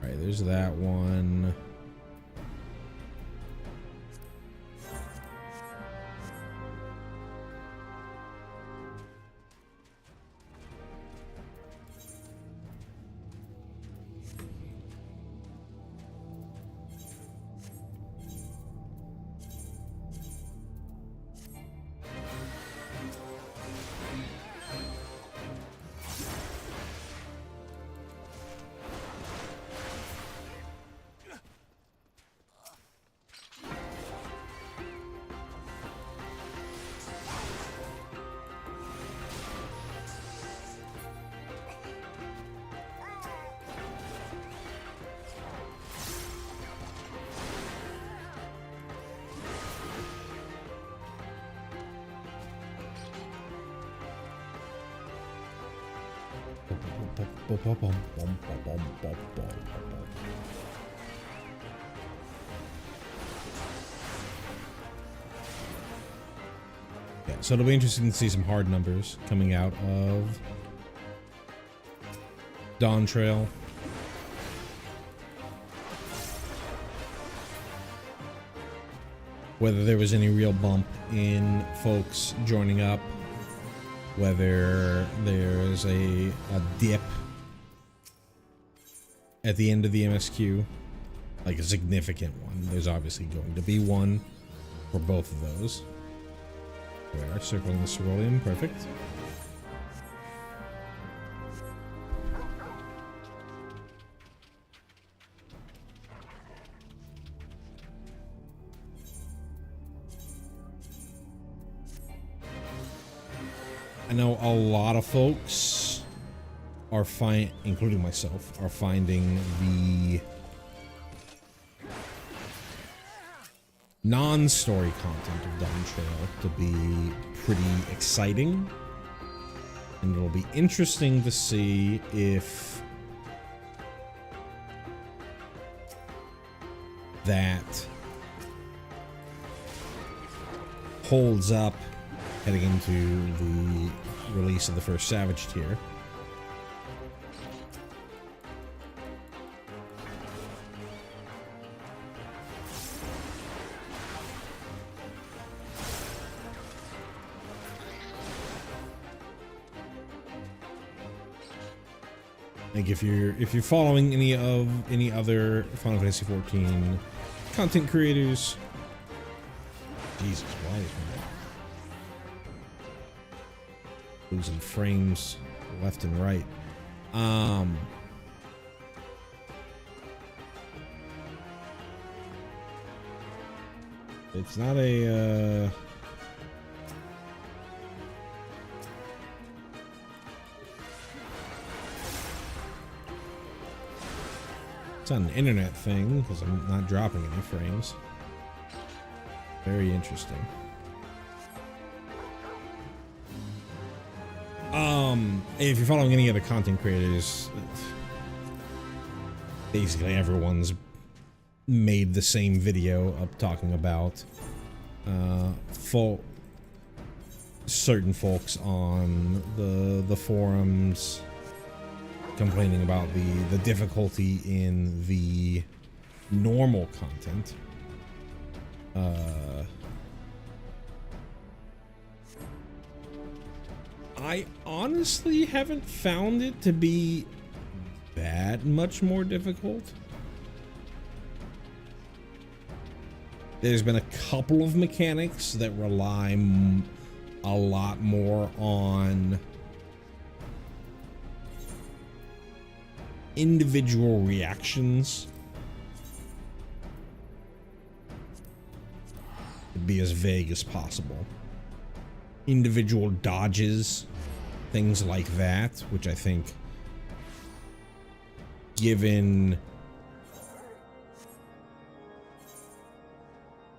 [SPEAKER 1] All right, there's that one. Yeah, so it'll be interesting to see some hard numbers coming out of Dawn Trail. Whether there was any real bump in folks joining up, whether there's a dip at the end of the MSQ, like a significant one. There's obviously going to be one for both of those. We are circling the ceruleum, perfect. I know a lot of folks are including myself, are finding the non-story content of Dawn Trail to be pretty exciting, and it'll be interesting to see if that holds up heading into the release of the first Savage tier. Like if you're following any other Final Fantasy XIV content creators, Jesus, why is my losing frames left and right? It's not a it's not an internet thing because I'm not dropping any frames. Very interesting. If you're following any other content creators, basically everyone's made the same video up talking about certain folks on the forums complaining about the difficulty in the normal content. I honestly haven't found it to be that much more difficult. There's been a couple of mechanics that rely a lot more on individual reactions. To be as vague as possible. Individual dodges, things like that, which I think, given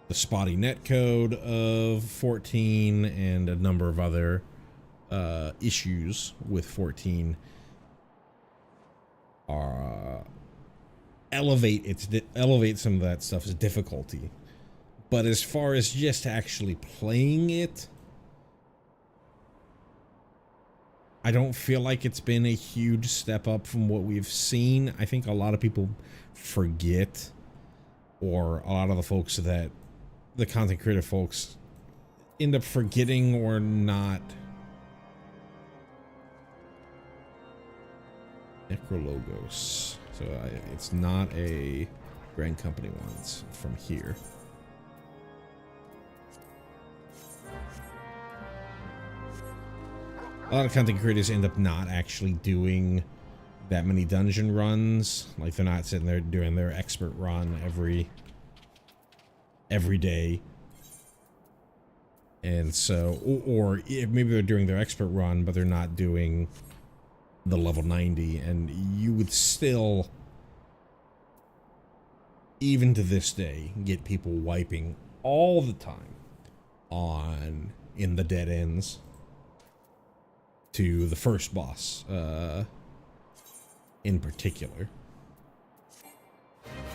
[SPEAKER 1] the spotty netcode of 14 and a number of other issues with 14, are elevate some of that stuff's difficulty. But as far as just actually playing it, I don't feel like it's been a huge step up from what we've seen. I think a lot of people forget, or a lot of the folks that the content creator folks end up forgetting or not. Necrologos. So it's not a brand company one. It's from here. A lot of content creators end up not actually doing that many dungeon runs. Like, they're not sitting there doing their expert run every day. And so, or maybe they're doing their expert run, but they're not doing the level 90. And you would still, even to this day, get people wiping all the time in the dead ends to the first boss, in particular.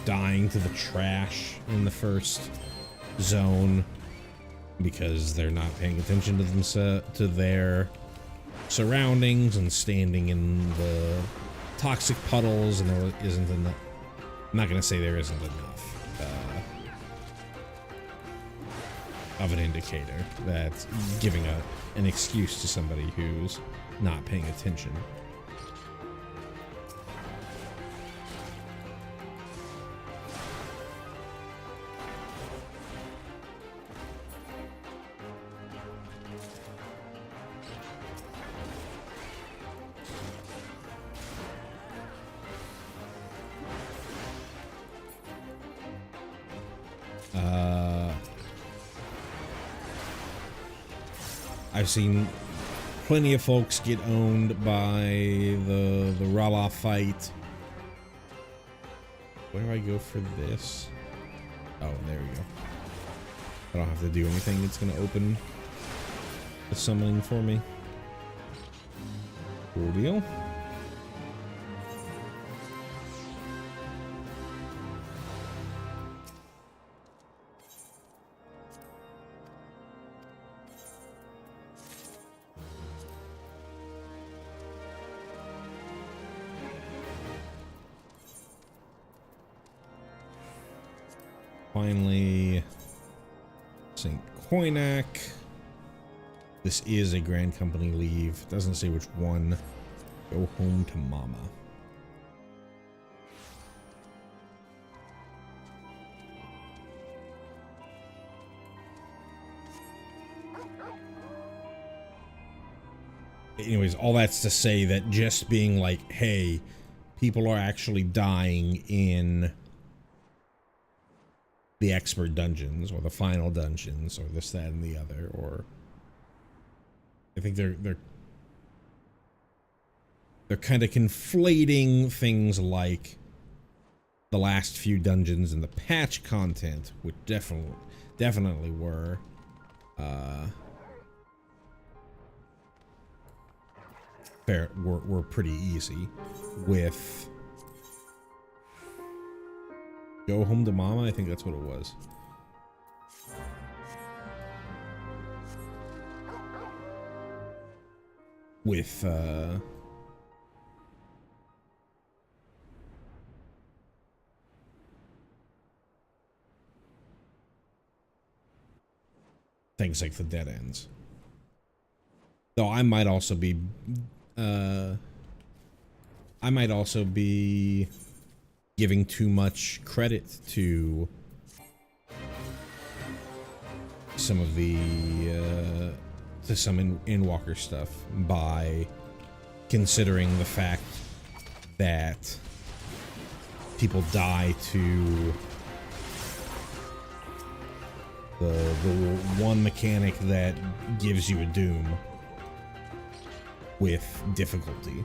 [SPEAKER 1] Dying to the trash in the first zone because they're not paying attention to their surroundings and standing in the toxic puddles, and there isn't enough. I'm not gonna say there isn't enough of an indicator that's giving an excuse to somebody who's not paying attention. I've seen plenty of folks get owned by the Rala fight. Where do I go for this? Oh, there we go. I don't have to do anything. It's going to open the summoning for me. Cool deal. Finally, St. Koinak. This is a Grand Company leave. Doesn't say which one. Go home to mama. Anyways, all that's to say that just being like, hey, people are actually dying in the expert dungeons or the final dungeons or this, that, and the other, or I think they're kind of conflating things like the last few dungeons and the patch content, which definitely were were pretty easy, with Go Home to Mama. I think that's what it was. With things like the dead ends. Though I might also be giving too much credit to some of the to some Endwalker stuff by considering the fact that people die to the one mechanic that gives you a doom with difficulty.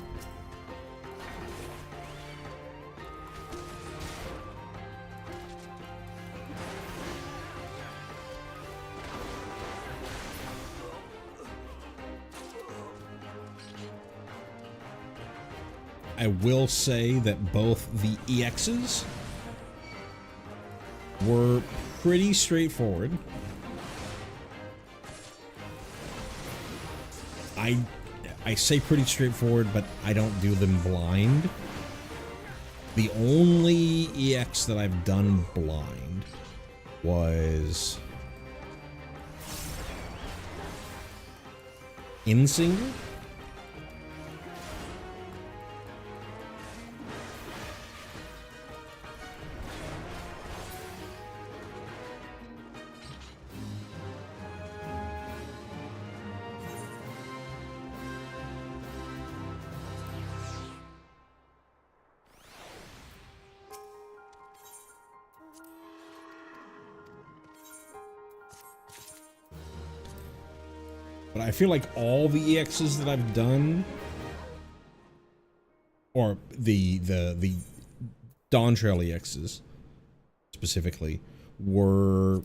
[SPEAKER 1] I will say that both the EXs were pretty I say pretty straightforward, but I don't do them blind. The only EX that I've done blind was in single. But I feel like all the EXs that I've done, or the Dawn Trail EXs specifically, were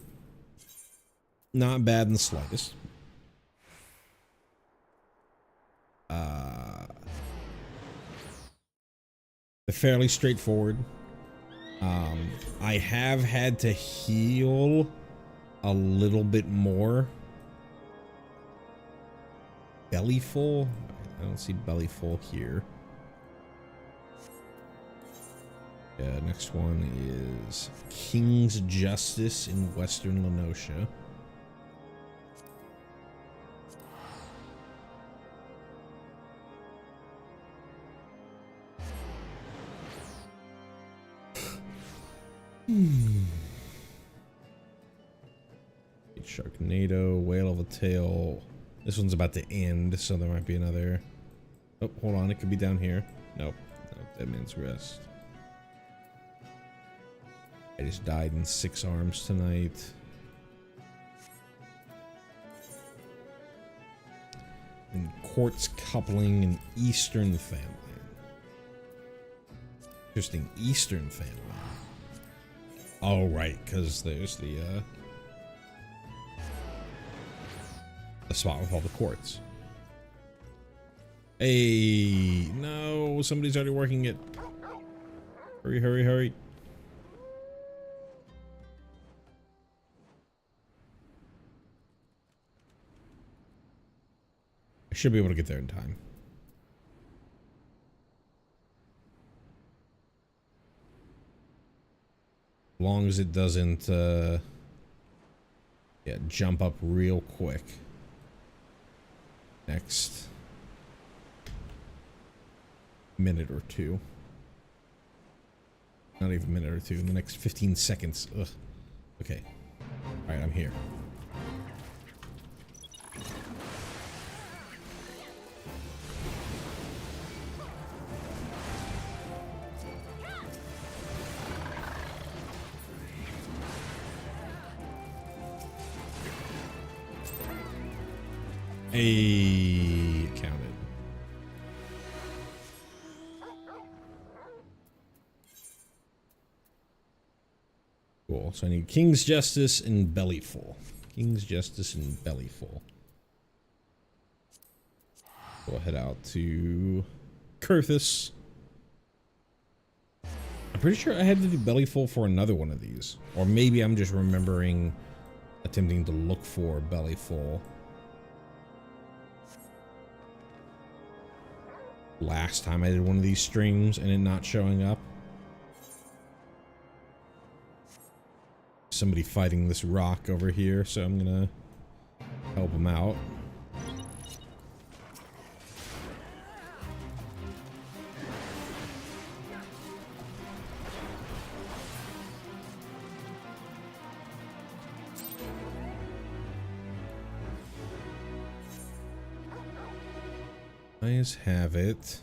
[SPEAKER 1] not bad in the slightest. They're fairly straightforward. I have had to heal a little bit more. Belly full? I don't see belly full here. Yeah, next one is King's Justice in Western Lenosha. Sharknado, Whale of a Tail. This one's about to end, so there might be another. Oh, hold on, it could be down here. Nope. Nope, Dead Man's Rest. I just died in 6 arms tonight. And Quartz Coupling and Eastern Family. Interesting, Eastern Family. Oh, right, because there's the spot with all the quartz. Hey, no, somebody's already working it. Hurry, hurry, hurry. I should be able to get there in time. As long as it doesn't, yeah, jump up real quick. Next minute or two. Not even a minute or two. In the next 15 seconds. Ugh. Okay. Alright, I'm here. Hey, counted. Cool. So I need King's Justice and Bellyful. King's Justice and Bellyful. We'll head out to Kurthus. I'm pretty sure I had to do Bellyful for another one of these. Or maybe I'm just remembering attempting to look for Bellyful last time I did one of these streams and it not showing up. Somebody fighting this rock over here, so I'm gonna help him out. Eyes have it.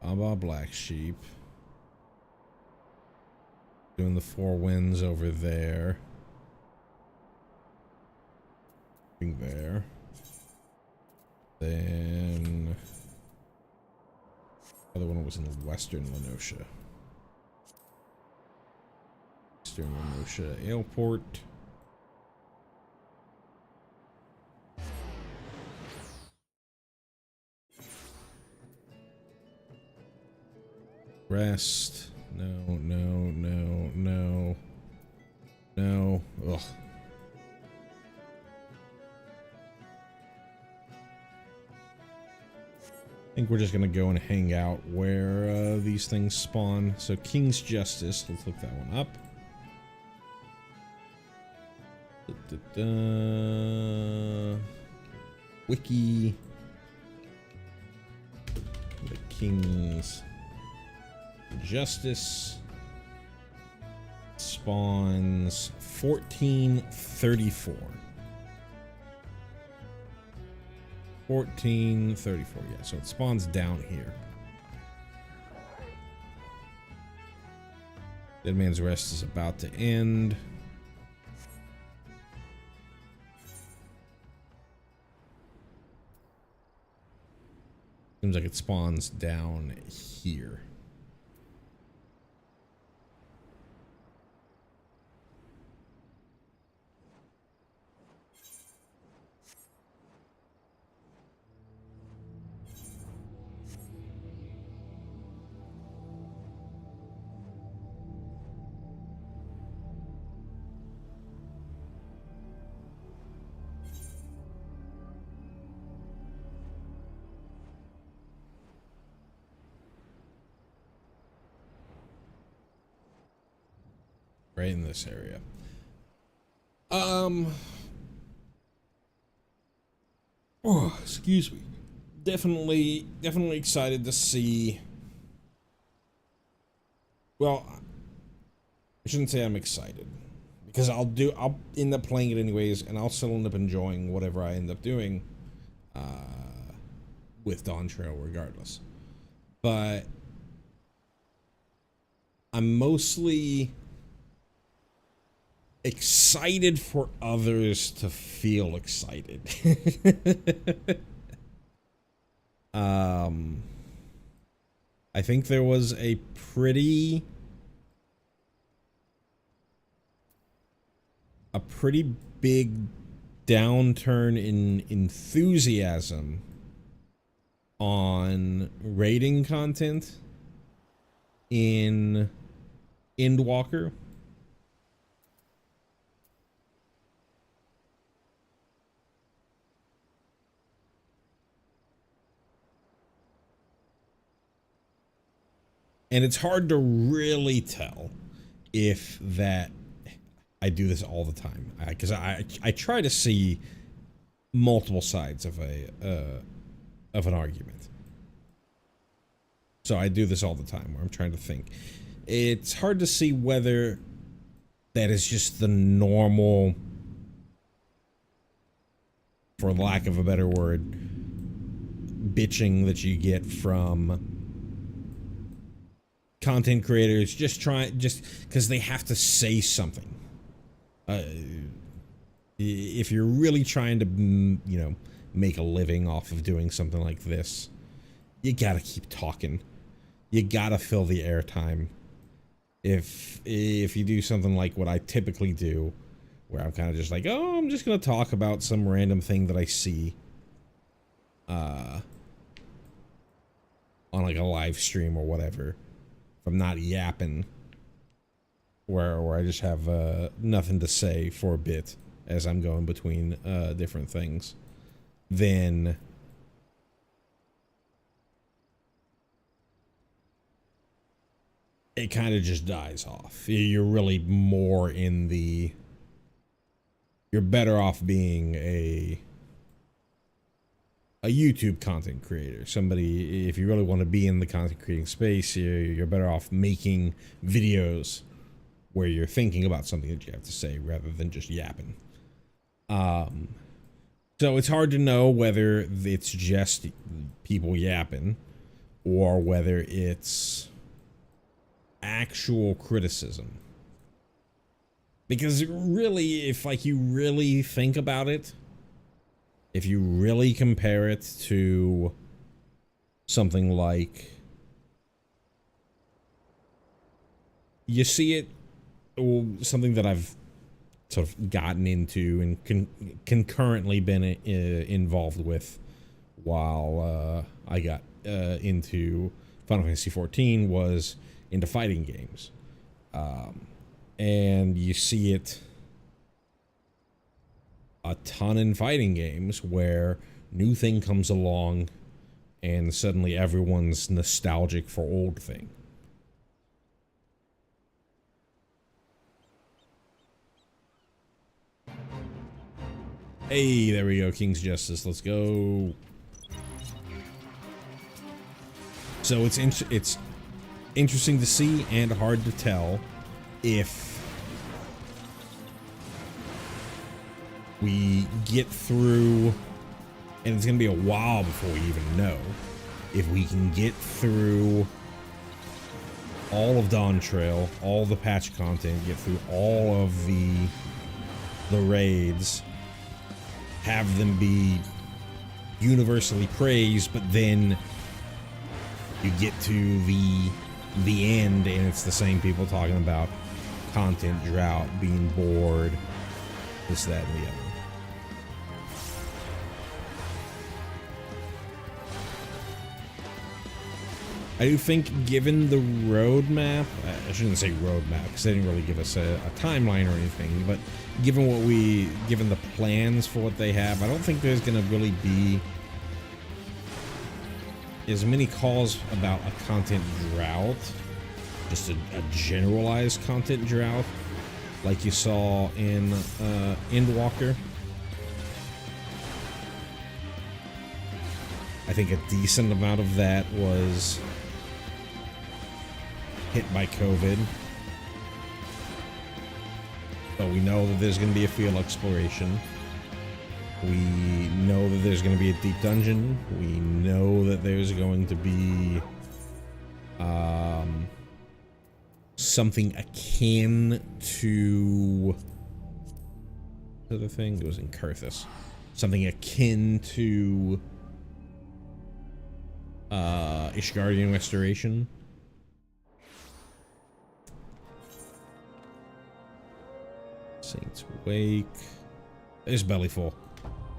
[SPEAKER 1] Abba Black Sheep. Doing the 4 winds over there. There. Then the other one was in Western Lenosha. Western Lenosha Airport. Rest. No, no, no, no. No. Ugh. I think we're just gonna go and hang out where these things spawn. So King's Justice, let's look that one up. Wiki. The King's Justice spawns 1434. 1434, yeah, so it spawns down here. Dead Man's Rest is about to end. Seems like it spawns down here. Right in this area. Oh, excuse me. Definitely excited to see. Well, I shouldn't say I'm excited, because I'll end up playing it anyways, and I'll still end up enjoying whatever I end up doing with Dawn Trail regardless. But I'm mostly excited for others to feel excited. I think there was a pretty big downturn in enthusiasm on raiding content in Endwalker. And it's hard to really tell if that I do this all the time, because I try to see multiple sides of an argument. So I do this all the time where I'm trying to think. It's hard to see whether that is just the normal, for lack of a better word, bitching that you get from content creators just because they have to say something. If you're really trying to, you know, make a living off of doing something like this, you gotta keep talking. You gotta fill the airtime. If you do something like what I typically do, where I'm kind of just like, oh, I'm just gonna talk about some random thing that I see on like a live stream or whatever, if I'm not yapping, where I just have nothing to say for a bit as I'm going between different things, then it kind of just dies off. You're really more in the, you're better off being a YouTube content creator. Somebody, if you really want to be in the content creating space, you're better off making videos where you're thinking about something that you have to say rather than just yapping. So it's hard to know whether it's just people yapping or whether it's actual criticism. Because really, if like you really think about it, if you really compare it to something like, you see it, something that I've sort of gotten into and concurrently been involved with while I got into Final Fantasy XIV was into fighting games. And you see it a ton in fighting games where new thing comes along and suddenly everyone's nostalgic for old thing. Hey, there we go, King's Justice. Let's go. So it's interesting to see and hard to tell if we get through, and it's gonna be a while before we even know if we can get through all of Dawn Trail, all the patch content, get through all of the raids, have them be universally praised, but then you get to the end and it's the same people talking about content drought, being bored, this, that, and the other. I do think, given the roadmap, I shouldn't say roadmap because they didn't really give us a timeline or anything, but given the plans for what they have, I don't think there's gonna really be as many calls about a content drought, just a generalized content drought, like you saw in Endwalker. I think a decent amount of that was hit by COVID. But we know that there's going to be a field exploration. We know that there's going to be a deep dungeon. We know that there's going to be something akin to the other thing. It was in Kurthus. Something akin to Ishgardian Restoration. Saints Wake. There's Bellyful.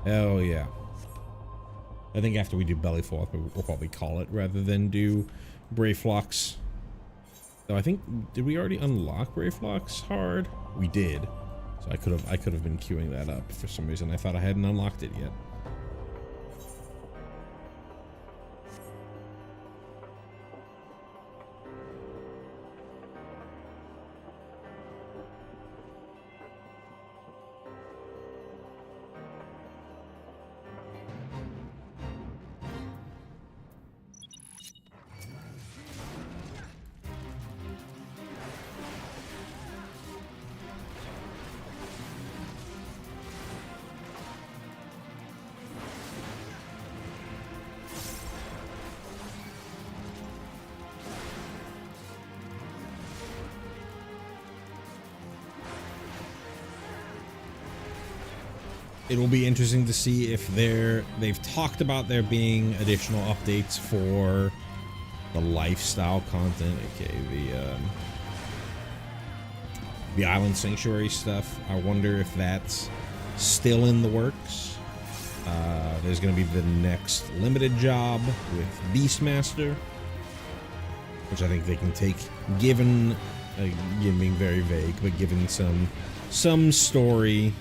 [SPEAKER 1] Hell yeah. I think after we do Bellyful, we'll probably call it rather than do Brayflux. So I think, did we already unlock Brayflux hard? We did. So I could have been queuing that up for some reason. I thought I hadn't unlocked it yet. It will be interesting to see if they've talked about there being additional updates for the lifestyle content, aka the Island Sanctuary stuff. I wonder if that's still in the works. There's going to be the next limited job with Beastmaster, which I think they can take, given, again being very vague, but given some story.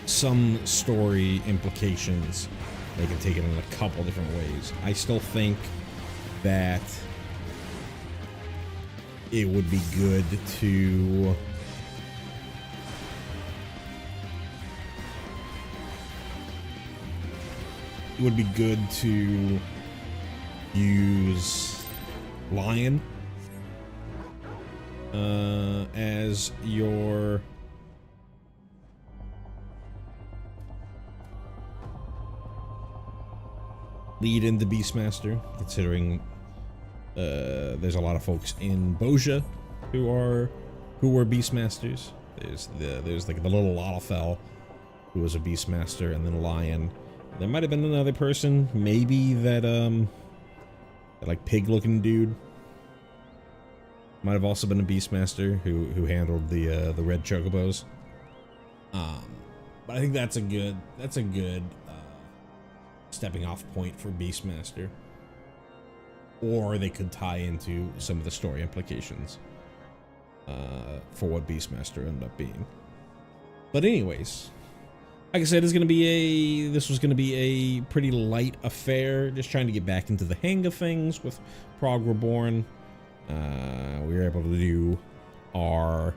[SPEAKER 1] Some story implications, they can take it in a couple different ways. I still think that it would be good to use Lion as your lead into Beastmaster, considering there's a lot of folks in Boja who were Beastmasters. There's like the little Lalafell who was a Beastmaster, and then Lion. There might have been another person, maybe that like pig-looking dude might have also been a Beastmaster who handled the red chocobos. But I think that's a good stepping off point for Beastmaster, or they could tie into some of the story implications. for what Beastmaster ended up being. But anyways, like I said, this was gonna be a pretty light affair, just trying to get back into the hang of things with Prog Reborn. We were able to do our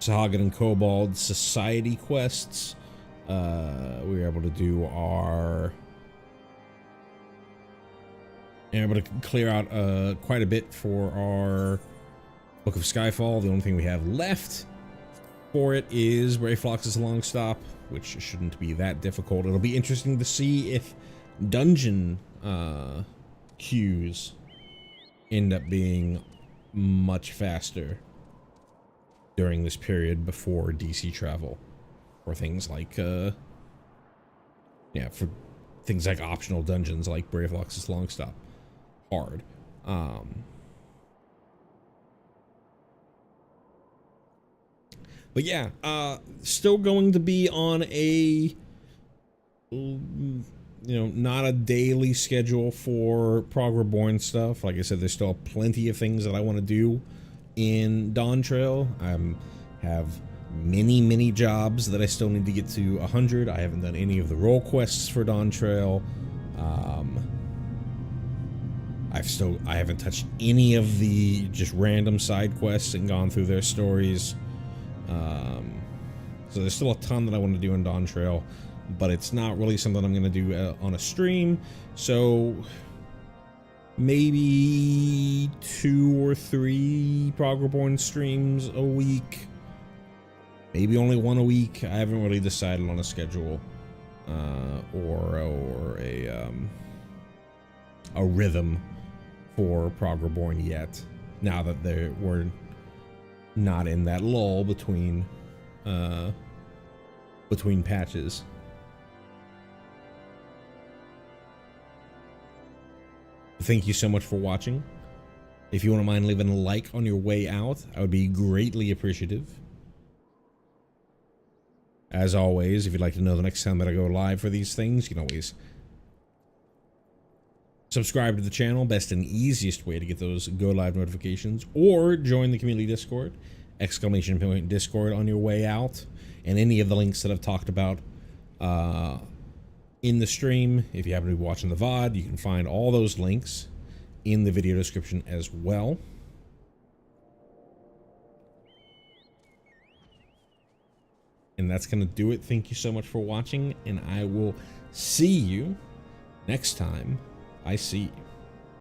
[SPEAKER 1] Sahagin and Kobold Society quests. We were able to do our... able to clear out quite a bit for our Book of Skyfall. The only thing we have left for it is Brave Flox's Long Stop, which shouldn't be that difficult. It'll be interesting to see if dungeon queues end up being much faster during this period before DC travel, or things like for things like optional dungeons like Brave Flox's Long Stop. Hard. But yeah, still going to be on a, not a daily schedule for Prog Reborn stuff. Like I said, there's still plenty of things that I want to do in Dawn Trail. I have many jobs that I still need to get to 100. I haven't done any of the role quests for Dawn Trail. I haven't touched any of the just random side quests and gone through their stories. So there's still a ton that I want to do in Dawn Trail, but it's not really something I'm going to do on a stream. So maybe 2 or 3 Prog Reborn streams a week. Maybe only 1 a week. I haven't really decided on a schedule or a rhythm for Prog Reborn yet. Now that we're not in that lull between patches. Thank you so much for watching. If you wouldn't mind leaving a like on your way out, I would be greatly appreciative. As always, if you'd like to know the next time that I go live for these things, you can always subscribe to the channel. Best and easiest way to get those go live notifications, or join the community Discord, !Discord on your way out, and any of the links that I've talked about in the stream. If you happen to be watching the VOD, you can find all those links in the video description as well. And that's going to do it. Thank you so much for watching, and I will see you next time I see you.